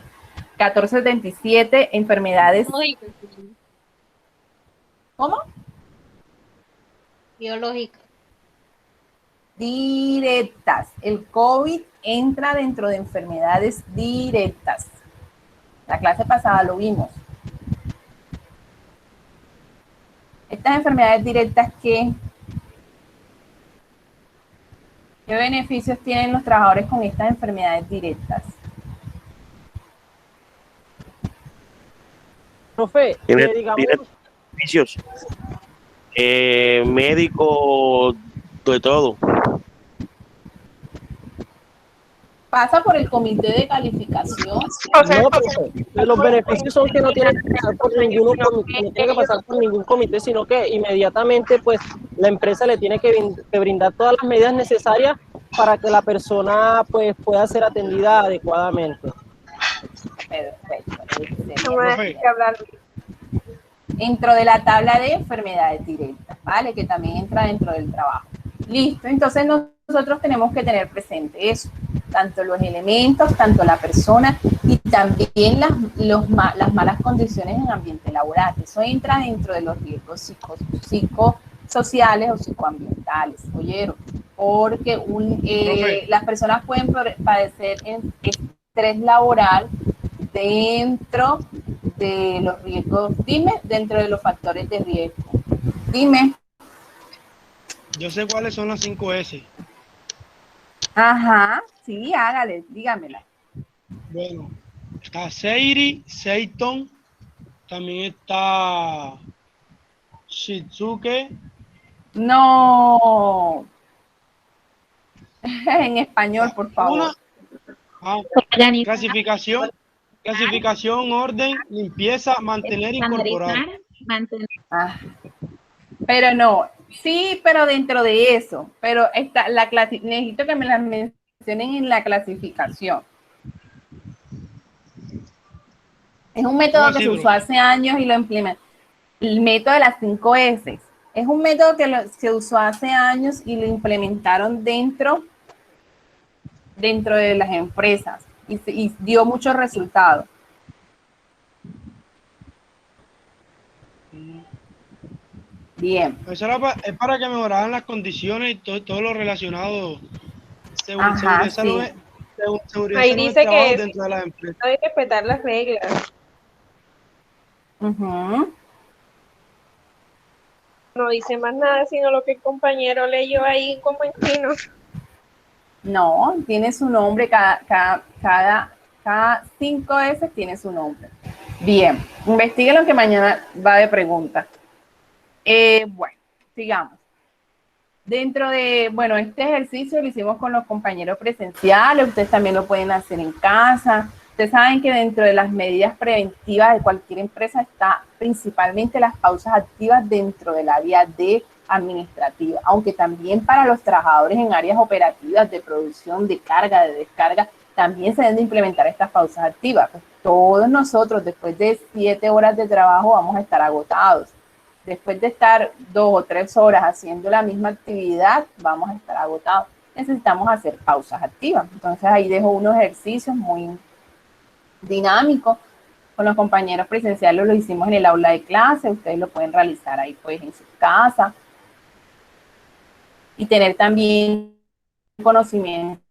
1477, enfermedades. ¿Cómo? Biológica. Directas. El COVID entra dentro de enfermedades directas. La clase pasada lo vimos. Estas enfermedades directas, ¿qué beneficios tienen los trabajadores con estas enfermedades directas? Profe, Tiene digamos, beneficios. Médico, de todo. Pasa por el comité de calificación. no, profe, los beneficios son que no tiene que pasar por ningún comité, no tiene que pasar por ningún comité, sino que inmediatamente pues la empresa le tiene que brindar todas las medidas necesarias para que la persona pues pueda ser atendida adecuadamente. Perfecto. No me hay que hablar. Dentro de la tabla de enfermedades directas, ¿vale? Que también entra dentro del trabajo. Listo, entonces nosotros tenemos que tener presente eso, tanto los elementos, tanto la persona y también las malas condiciones en ambiente laboral. Eso entra dentro de los riesgos psicosociales o psicoambientales, oyeron, porque las personas pueden padecer estrés laboral dentro de los riesgos, dentro de los factores de riesgo. Dime. Yo sé cuáles son las 5 S. Ajá, sí, hágale, dígamela. Bueno, está Seiri, Seiton, también está Shizuke. No. En español, por favor. Clasificación, orden, limpieza, mantener, incorporar. Ah, pero no, sí, pero dentro de eso, pero necesito que me las mencionen en la clasificación. Es un método que se usó hace años y lo implementó. El método de las 5 S. Es un método que se usó hace años y lo implementaron dentro de las empresas y dio muchos resultados. Bien. Eso es para que mejoraran las condiciones y todo lo relacionado. Ajá, sí. Ahí dice que dentro de las empresas hay que respetar las reglas. No dice más nada, sino lo que el compañero leyó ahí como en chino. No, tiene su nombre, cada 5 S tiene su nombre. Bien, investiguen lo que mañana va de preguntas. Bueno, sigamos. Dentro de, bueno, este ejercicio lo hicimos con los compañeros presenciales, ustedes también lo pueden hacer en casa. Ustedes saben que dentro de las medidas preventivas de cualquier empresa está principalmente las pausas activas dentro del área de administrativa, aunque también para los trabajadores en áreas operativas de producción, de carga, de descarga, también se deben de implementar estas pausas activas. Pues todos nosotros después de 7 horas de trabajo vamos a estar agotados. Después de estar 2 o 3 horas haciendo la misma actividad, vamos a estar agotados. Necesitamos hacer pausas activas. Entonces ahí dejo unos ejercicios muy dinámicos. Con los compañeros presenciales lo hicimos en el aula de clase. Ustedes lo pueden realizar ahí pues en su casa. Y tener también conocimiento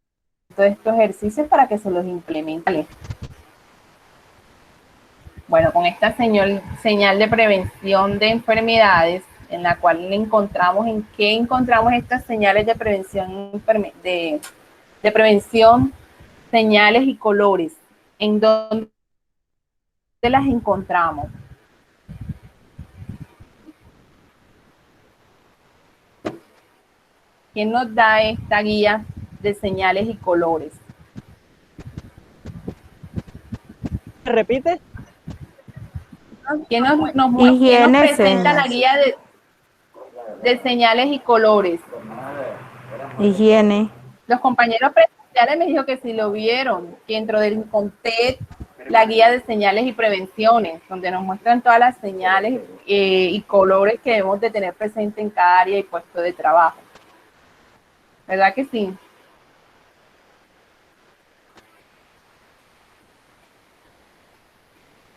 de estos ejercicios para que se los implementen. Bueno, con esta señal de prevención de enfermedades, en la cual encontramos, ¿en qué encontramos estas señales de prevención, de prevención, señales y colores? ¿En dónde las encontramos? ¿Quién nos da esta guía de señales y colores? ¿Repite? ¿Quién nos Higiene, presenta la señas. guía de señales y colores? Higiene. Los compañeros presenciales me dijo que si lo vieron, que dentro del INCONTED, la guía de señales y prevenciones, donde nos muestran todas las señales y colores que debemos de tener presente en cada área y puesto de trabajo. ¿Verdad que sí?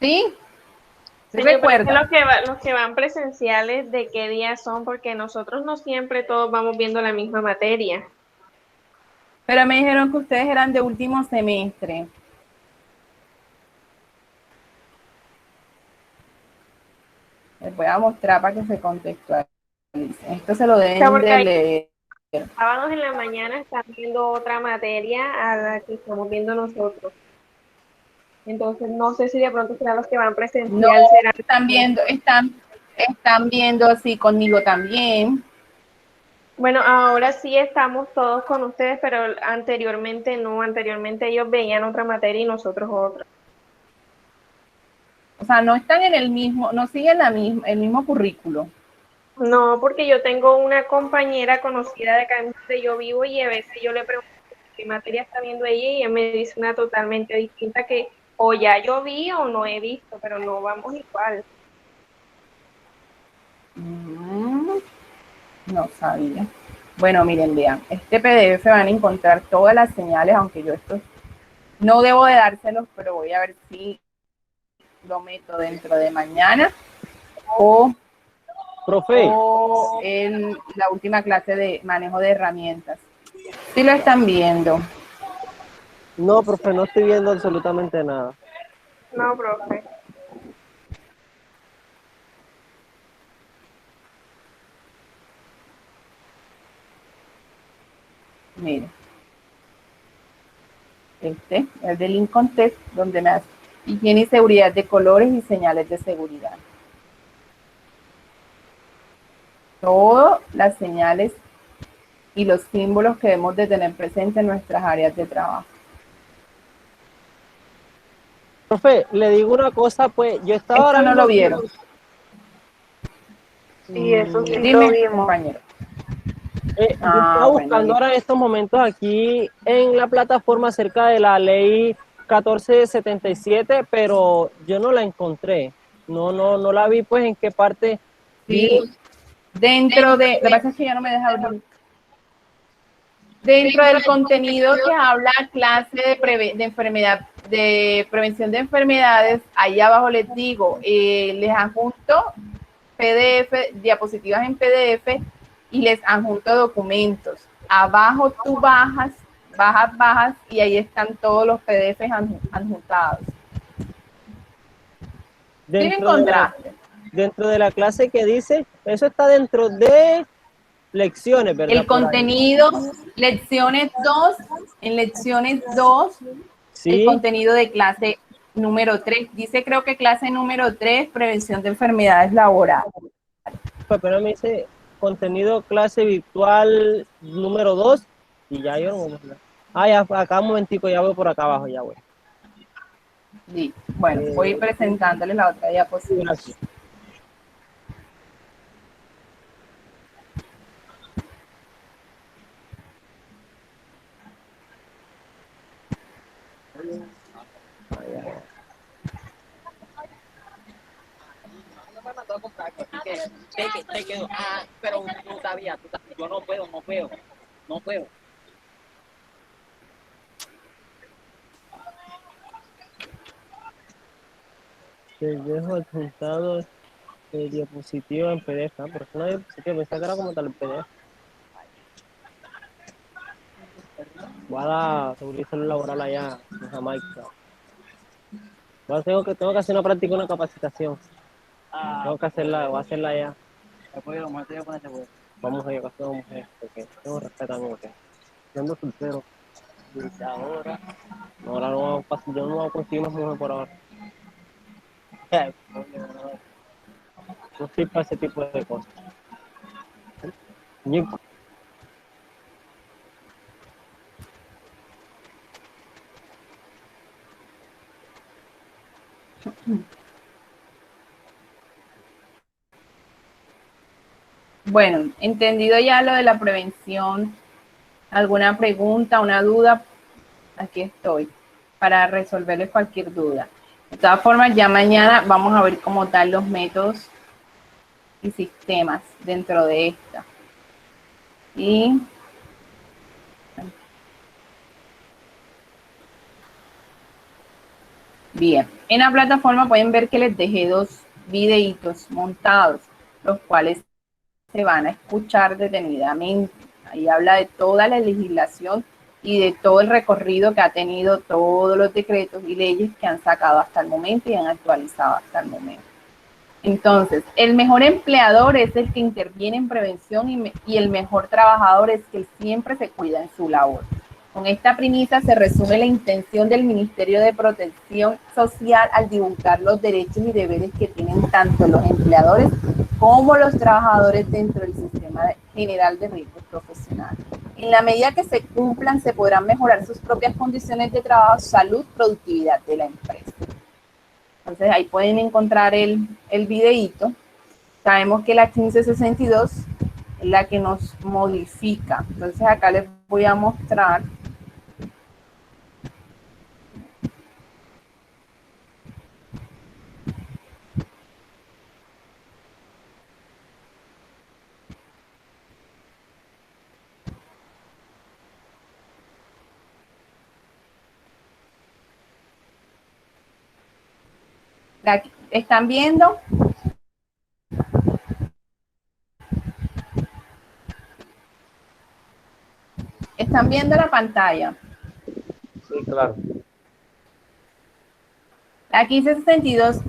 ¿Sí? ¿Sí recuerdan? Los que van presenciales, ¿de qué día son? Porque nosotros no siempre todos vamos viendo la misma materia. Pero me dijeron que ustedes eran de último semestre. Les voy a mostrar para que se contextualicen. Esto se lo deben de leer. Sábados en la mañana están viendo otra materia a la que estamos viendo nosotros. Entonces, no sé si de pronto serán los que van presencial. No, serán... están viendo así conmigo también. Bueno, ahora sí estamos todos con ustedes, pero anteriormente no. Anteriormente ellos veían otra materia y nosotros otra. O sea, no están en el mismo, no siguen el mismo currículo. No, porque yo tengo una compañera conocida de acá donde yo vivo y a veces yo le pregunto qué materia está viendo ella y ella me dice una totalmente distinta que o ya yo vi o no he visto, pero no vamos igual. No sabía. Bueno, miren, vean, este PDF van a encontrar todas las señales, aunque yo esto no debo de dárselos, pero voy a ver si lo meto dentro de mañana o en la última clase de manejo de herramientas. ¿Sí lo están viendo? No, profe, no estoy viendo absolutamente nada. No, profe. Mire. Este es del INCONTED, donde me hace higiene y seguridad de colores y señales de seguridad. Todas las señales y los símbolos que debemos de tener presentes en nuestras áreas de trabajo. Profe, le digo una cosa, pues yo estaba Esto ahora no mismo... lo vieron. Sí, eso sí Dime, lo vimos. compañero. Yo estaba buscando ahora en estos momentos aquí en la plataforma acerca de la ley 1477, pero yo no la encontré. No la vi, pues, en qué parte. Sí, dentro de, lo que pasa es que ya no me deja abrir. Dentro del contenido que habla clase de enfermedad, de prevención de enfermedades, ahí abajo les digo, les adjunto PDF, diapositivas en PDF y les adjunto documentos. Abajo tú bajas y ahí están todos los PDFs adjuntados. ¿Sí lo encontraste? Dentro de la clase que dice, eso está dentro de lecciones, ¿verdad? El contenido, lecciones 2, en lecciones 2, Sí. el contenido de clase número 3. Dice, creo que clase número 3, prevención de enfermedades laborales. Pero me dice contenido clase virtual número 2 y ya yo no. Ah, ya, acá un momentico, ya voy por acá abajo, ya voy. Sí. Bueno, voy presentándoles la otra diapositiva. Gracias. Pero tú sabías, yo no puedo. Te dejo adjuntado el diapositivo en PDF, ¿no? Pero es una diapositiva, pensaba que era como tal en PDF. Voy a la seguridad laboral allá en Jamaica. Tengo que hacer una práctica, una capacitación. Tengo que hacerla, voy a hacerla allá. Vamos a ir a casa de una mujer, porque tengo respeto a mi mujer. Yo ando soltero. Desde ahora. Ahora no vamos a pasar, yo no voy a conseguir más mujer por ahora. No soy para ese tipo de cosas. Ñico. Bueno, entendido ya lo de la prevención, alguna pregunta, una duda, aquí estoy para resolverles cualquier duda. De todas formas, ya mañana vamos a ver como tal los métodos y sistemas dentro de esta. Y bien, en la plataforma pueden ver que les dejé 2 videitos montados, los cuales se van a escuchar detenidamente. Ahí habla de toda la legislación y de todo el recorrido que ha tenido todos los decretos y leyes que han sacado hasta el momento y han actualizado hasta el momento. Entonces, el mejor empleador es el que interviene en prevención y el mejor trabajador es que siempre se cuida en su labor. Con esta premisa se resume la intención del Ministerio de Protección Social al divulgar los derechos y deberes que tienen tanto los empleadores como los trabajadores dentro del sistema general de riesgos profesionales. En la medida que se cumplan, se podrán mejorar sus propias condiciones de trabajo, salud, productividad de la empresa. Entonces ahí pueden encontrar el videíto. Sabemos que la 1562 es la que nos modifica. Entonces acá les voy a mostrar. ¿Están viendo? ¿Están viendo la pantalla? Sí, claro. La 1562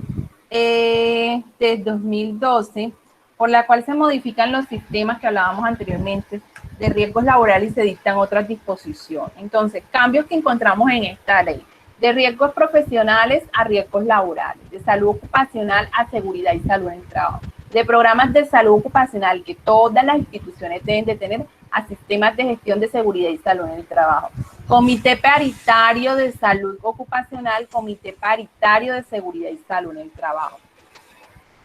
de 2012, por la cual se modifican los sistemas que hablábamos anteriormente de riesgos laborales y se dictan otras disposiciones. Entonces, cambios que encontramos en esta ley. De riesgos profesionales a riesgos laborales, de salud ocupacional a seguridad y salud en el trabajo, de programas de salud ocupacional que todas las instituciones deben de tener a sistemas de gestión de seguridad y salud en el trabajo. Comité paritario de salud ocupacional, comité paritario de seguridad y salud en el trabajo.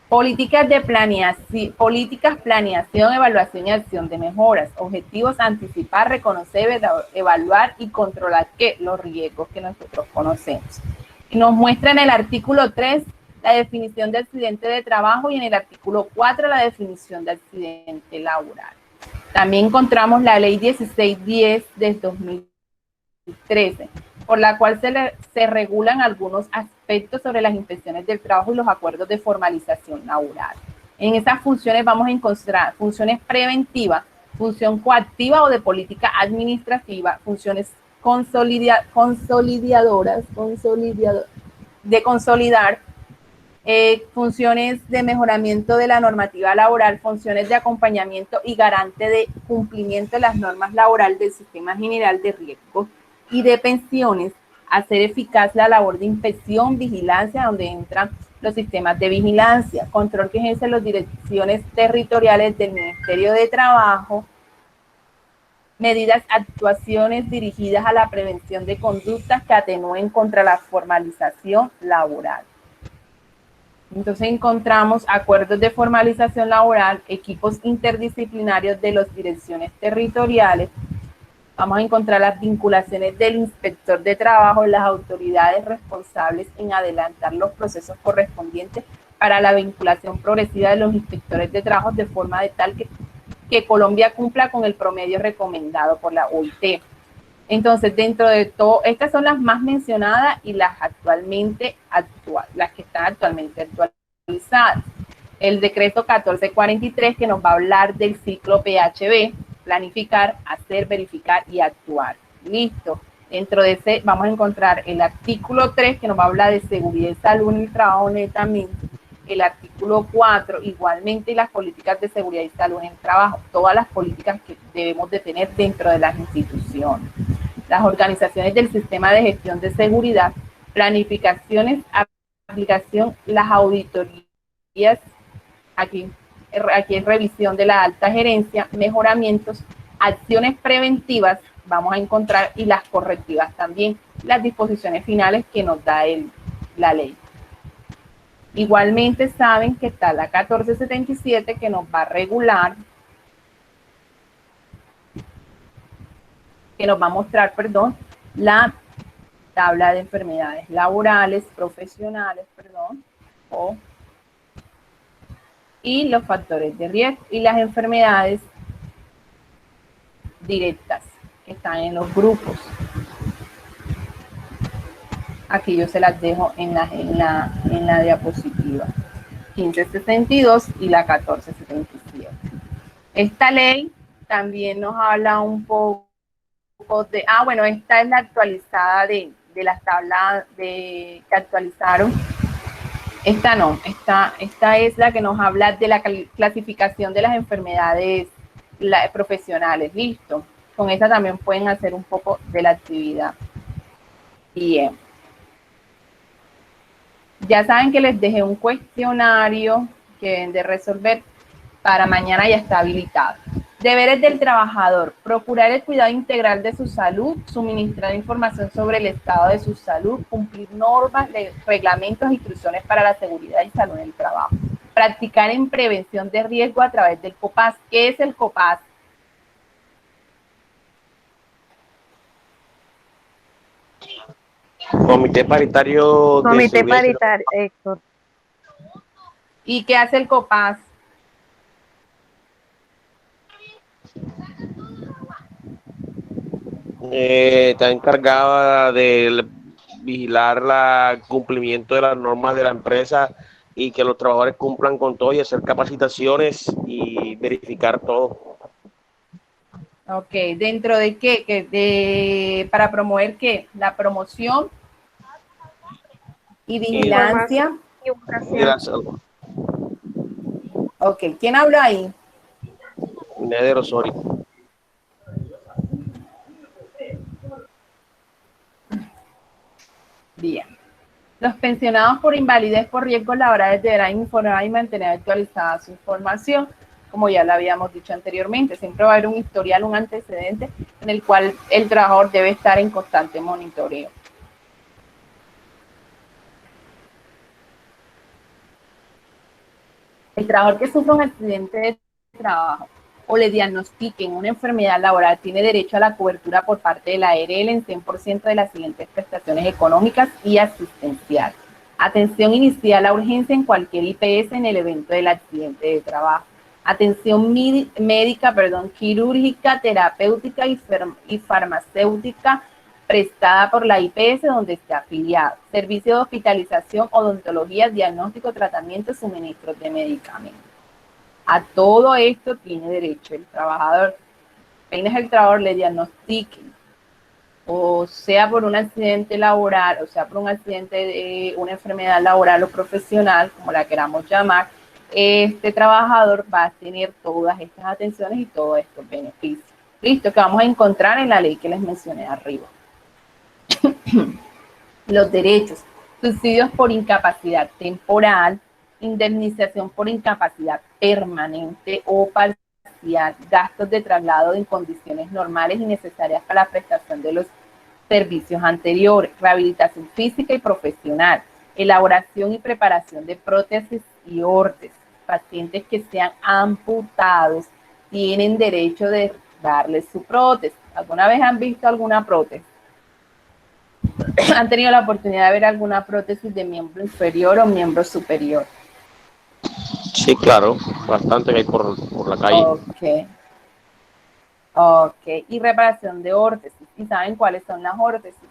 Políticas de planeación, evaluación y acción de mejoras. Objetivos, anticipar, reconocer, evaluar y controlar los riesgos que nosotros conocemos. Y nos muestra en el artículo 3 la definición de accidente de trabajo y en el artículo 4 la definición de accidente laboral. También encontramos la ley 1610 del 2013, por la cual se regulan algunos aspectos sobre las inspecciones del trabajo y los acuerdos de formalización laboral. En esas funciones vamos a encontrar funciones preventivas, función coactiva o de política administrativa, funciones consolidadoras, de consolidar, Funciones de mejoramiento de la normativa laboral, funciones de acompañamiento y garante de cumplimiento de las normas laborales del Sistema General de Riesgos y de Pensiones, hacer eficaz la labor de inspección, vigilancia, donde entran los sistemas de vigilancia, control que ejercen las direcciones territoriales del Ministerio de Trabajo, medidas, actuaciones dirigidas a la prevención de conductas que atenúen contra la formalización laboral. Entonces encontramos acuerdos de formalización laboral, equipos interdisciplinarios de las direcciones territoriales. Vamos a encontrar las vinculaciones del inspector de trabajo, las autoridades responsables en adelantar los procesos correspondientes para la vinculación progresiva de los inspectores de trabajo de forma de tal que Colombia cumpla con el promedio recomendado por la OIT. Entonces, dentro de todo, estas son las más mencionadas y las las que están actualmente actualizadas. El decreto 1443 que nos va a hablar del ciclo PHB, planificar, hacer, verificar y actuar. Listo. Dentro de ese vamos a encontrar el artículo 3 que nos va a hablar de seguridad y salud en el trabajo netamente. El artículo 4 igualmente y las políticas de seguridad y salud en el trabajo. Todas las políticas que debemos de tener dentro de las instituciones. Las organizaciones del sistema de gestión de seguridad, planificaciones, aplicación, las auditorías, aquí en revisión de la alta gerencia, mejoramientos, acciones preventivas, vamos a encontrar, y las correctivas también, las disposiciones finales que nos da la ley. Igualmente saben que está la 1477 que nos va a regular, que nos va a mostrar, perdón, la tabla de enfermedades laborales, profesionales, perdón, y los factores de riesgo y las enfermedades directas que están en los grupos. Aquí yo se las dejo en la diapositiva. 1562 y la 1477. Esta ley también nos habla un poco de, bueno, esta es la actualizada de las tablas que actualizaron. Esta no, esta es la que nos habla de la clasificación de las enfermedades profesionales. Listo. Con esta también pueden hacer un poco de la actividad. Bien. Ya saben que les dejé un cuestionario que deben de resolver. Para mañana ya está habilitado. Deberes del trabajador: procurar el cuidado integral de su salud, suministrar información sobre el estado de su salud, cumplir normas, reglamentos e instrucciones para la seguridad y salud en el trabajo. Practicar en prevención de riesgo a través del COPAS. ¿Qué es el COPAS? Comité Paritario de Comité Seguridad. paritario, Héctor. ¿Y qué hace el COPAS? Está encargada de vigilar el cumplimiento de las normas de la empresa y que los trabajadores cumplan con todo y hacer capacitaciones y verificar todo. Ok, ¿dentro de qué? Para promover ¿qué? La promoción y vigilancia. Y la salud. Ok, ¿quién habla ahí? Neder Osorio. Bien. Los pensionados por invalidez por riesgos laborales deberán informar y mantener actualizada su información, como ya lo habíamos dicho anteriormente. Siempre va a haber un historial, un antecedente en el cual el trabajador debe estar en constante monitoreo. El trabajador que sufre un accidente de trabajo o le diagnostiquen una enfermedad laboral tiene derecho a la cobertura por parte de la ARL en 100% de las siguientes prestaciones económicas y asistenciales. Atención inicial a urgencia en cualquier IPS en el evento del accidente de trabajo. Atención médica, quirúrgica, terapéutica y farmacéutica prestada por la IPS donde esté afiliado. Servicio de hospitalización, odontología, diagnóstico, tratamiento, suministros de medicamentos. A todo esto tiene derecho el trabajador. Apenas el trabajador le diagnostiquen o sea por un accidente laboral, o sea por un accidente de una enfermedad laboral o profesional, como la queramos llamar, este trabajador va a tener todas estas atenciones y todos estos beneficios. Listo, que vamos a encontrar en la ley que les mencioné arriba. Los derechos: subsidios por incapacidad temporal, indemnización por incapacidad permanente o parcial, gastos de traslado en condiciones normales y necesarias para la prestación de los servicios anteriores, rehabilitación física y profesional, elaboración y preparación de prótesis y órtesis. Pacientes que sean amputados tienen derecho de darles su prótesis. ¿Alguna vez han visto alguna prótesis? ¿Han tenido la oportunidad de ver alguna prótesis de miembro inferior o miembro superior? Sí, claro, bastante que hay por la calle. Ok. Y reparación de órtesis. ¿Y saben cuáles son las órtesis?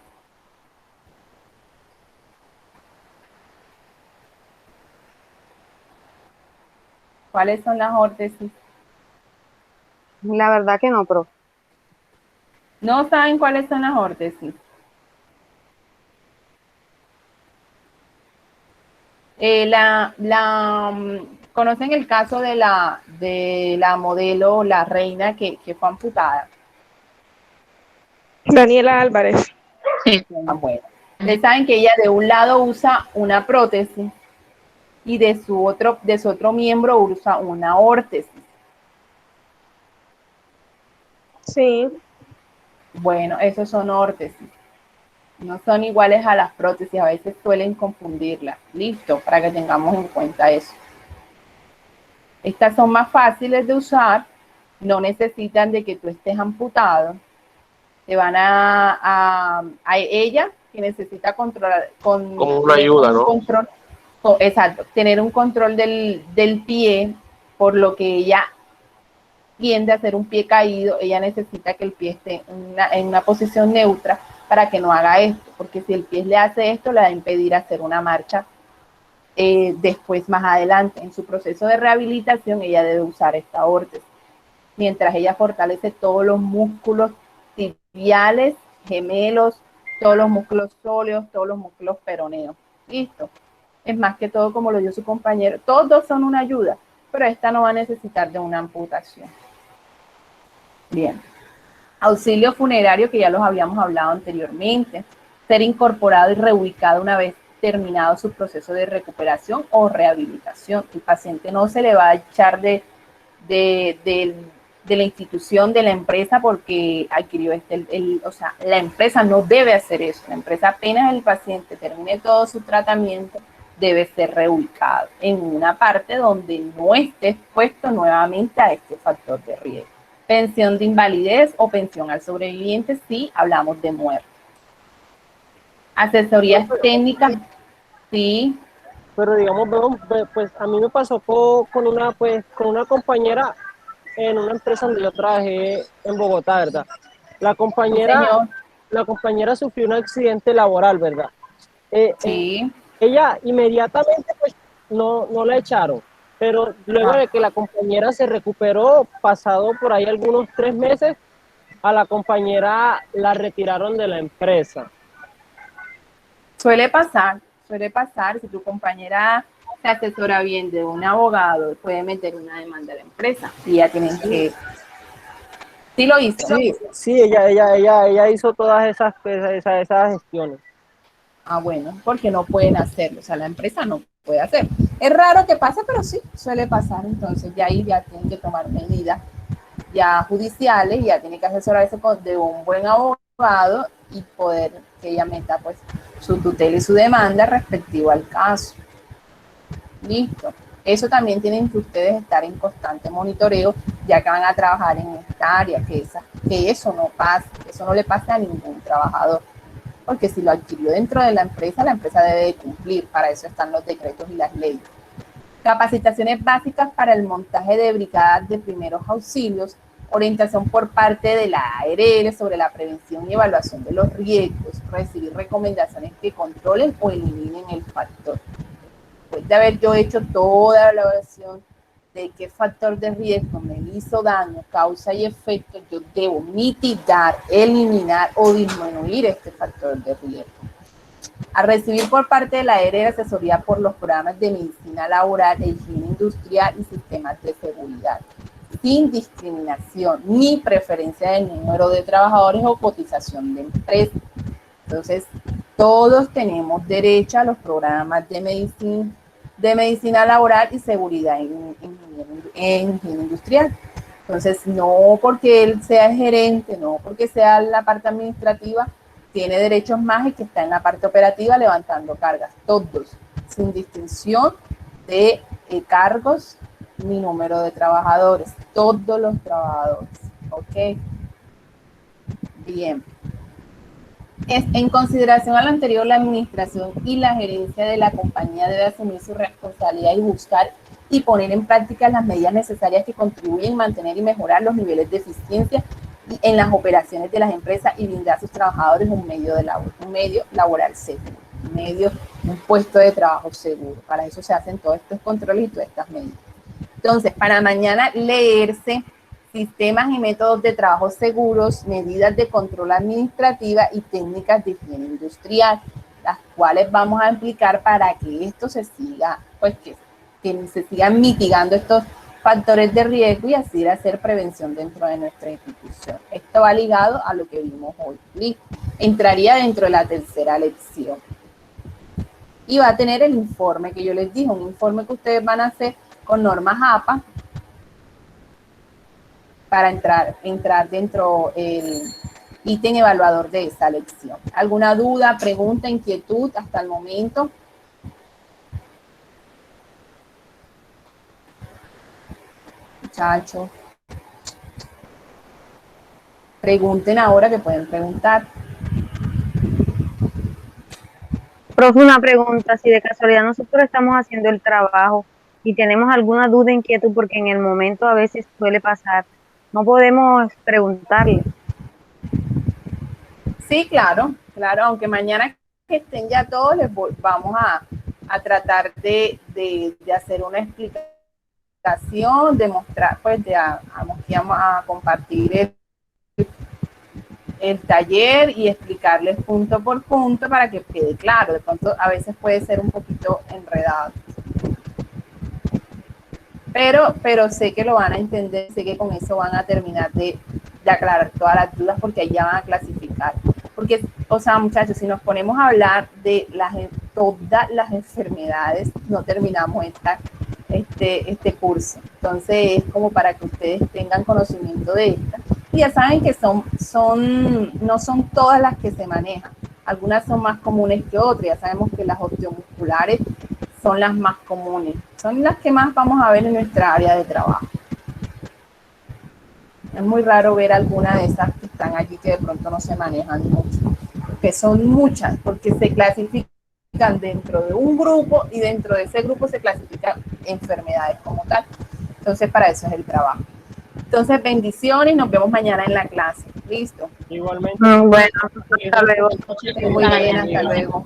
¿Cuáles son las órtesis? La verdad que no, profe. ¿No saben cuáles son las órtesis? ¿Conocen el caso de la modelo, la reina que fue amputada? Daniela Álvarez. Bueno, ustedes saben que ella de un lado usa una prótesis y de su otro miembro usa una órtesis. Sí. Bueno, esos son órtesis. No son iguales a las prótesis, a veces suelen confundirlas. Listo, para que tengamos en cuenta eso. Estas son más fáciles de usar, no necesitan de que tú estés amputado. Te van a ella, que necesita controlar, como una ayuda, ¿no? Exacto, tener un control del pie, por lo que ella tiende a hacer un pie caído. Ella necesita que el pie esté en una posición neutra para que no haga esto, porque si el pie le hace esto, le va a impedir hacer una marcha después, más adelante. En su proceso de rehabilitación, ella debe usar esta órtesis, mientras ella fortalece todos los músculos tibiales, gemelos, todos los músculos sóleos, todos los músculos peroneos. Listo. Es más que todo, como lo dio su compañero, todos dos son una ayuda, pero esta no va a necesitar de una amputación. Bien. Auxilio funerario, que ya los habíamos hablado anteriormente, ser incorporado y reubicado una vez terminado su proceso de recuperación o rehabilitación. El paciente no se le va a echar de la institución, de la empresa, porque adquirió o sea, la empresa no debe hacer eso. La empresa, apenas el paciente termine todo su tratamiento, debe ser reubicado en una parte donde no esté expuesto nuevamente a este factor de riesgo. Pensión de invalidez o pensión al sobreviviente si hablamos de muerte. Asesorías técnicas, sí. Pero digamos, pues a mí me pasó con una compañera en una empresa donde yo trabajé en Bogotá, ¿verdad? La compañera sufrió un accidente laboral, ¿verdad? Sí. Ella inmediatamente pues no la echaron, pero luego de que la compañera se recuperó, pasado por ahí algunos 3 meses, a la compañera la retiraron de la empresa. Suele pasar, si tu compañera se asesora bien de un abogado, puede meter una demanda a la empresa y ya tienen que... Sí lo hizo. Sí, ella hizo todas esas gestiones. Ah, bueno, porque no pueden hacerlo, o sea, la empresa no puede hacer. Es raro que pase, pero sí, suele pasar. Entonces ya ahí ya tienen que tomar medidas ya judiciales y ya tiene que asesorarse de un buen abogado y poder que ella meta pues su tutela y su demanda respectivo al caso. Listo. Eso también tienen que ustedes estar en constante monitoreo, ya que van a trabajar en esta área, que eso no pase, que eso no le pase a ningún trabajador. Porque si lo adquirió dentro de la empresa debe de cumplir. Para eso están los decretos y las leyes. Capacitaciones básicas para el montaje de brigadas de primeros auxilios, orientación por parte de la ARL sobre la prevención y evaluación de los riesgos, recibir recomendaciones que controlen o eliminen el factor. Después de haber yo hecho toda la evaluación de qué factor de riesgo me hizo daño, causa y efecto, yo debo mitigar, eliminar o disminuir este factor de riesgo. A recibir por parte de la ARE asesoría por los programas de medicina laboral, higiene industrial y sistemas de seguridad, sin discriminación ni preferencia de número de trabajadores o cotización de empresa. Entonces, todos tenemos derecho a los programas de medicina laboral y seguridad en higiene industrial. Entonces, no porque él sea el gerente, no porque sea la parte administrativa, tiene derechos más y que está en la parte operativa levantando cargas. Todos, sin distinción de cargos ni número de trabajadores. Todos los trabajadores. ¿Ok? Bien. En consideración a lo anterior, la administración y la gerencia de la compañía debe asumir su responsabilidad y buscar y poner en práctica las medidas necesarias que contribuyen a mantener y mejorar los niveles de eficiencia en las operaciones de las empresas y brindar a sus trabajadores un medio laboral seguro, un puesto de trabajo seguro. Para eso se hacen todos estos controles y todas estas medidas. Entonces, para mañana leerse sistemas y métodos de trabajo seguros, medidas de control administrativa y técnicas de higiene industrial, las cuales vamos a aplicar para que esto se siga, pues que se sigan mitigando estos factores de riesgo y así hacer prevención dentro de nuestra institución. Esto va ligado a lo que vimos hoy. ¿Sí? Entraría dentro de la tercera lección. Y va a tener el informe que yo les dije, un informe que ustedes van a hacer con normas APA, para entrar dentro del ítem evaluador de esa lección. ¿Alguna duda, pregunta, inquietud hasta el momento? Muchachos. Pregunten ahora que pueden preguntar. Profe, una pregunta, si de casualidad nosotros estamos haciendo el trabajo y tenemos alguna duda, inquietud, porque en el momento a veces suele pasar, no podemos preguntarle. Sí, claro, aunque mañana que estén ya todos, vamos a tratar de hacer una explicación, de mostrar, pues vamos a compartir el taller y explicarles punto por punto para que quede claro. De pronto a veces puede ser un poquito enredado. Pero sé que lo van a entender, sé que con eso van a terminar de aclarar todas las dudas porque ahí ya van a clasificar. Porque, o sea, muchachos, si nos ponemos a hablar de todas las enfermedades, no terminamos este curso. Entonces, es como para que ustedes tengan conocimiento de esta. Y ya saben que no son todas las que se manejan. Algunas son más comunes que otras. Ya sabemos que las osteomusculares son las más comunes. Son las que más vamos a ver en nuestra área de trabajo. Es muy raro ver alguna de esas que están allí que de pronto no se manejan mucho. Porque son muchas, porque se clasifican dentro de un grupo y dentro de ese grupo se clasifican enfermedades como tal. Entonces, para eso es el trabajo. Entonces, bendiciones y nos vemos mañana en la clase. ¿Listo? Igualmente. Bueno, hasta luego. Muy bien, hasta luego.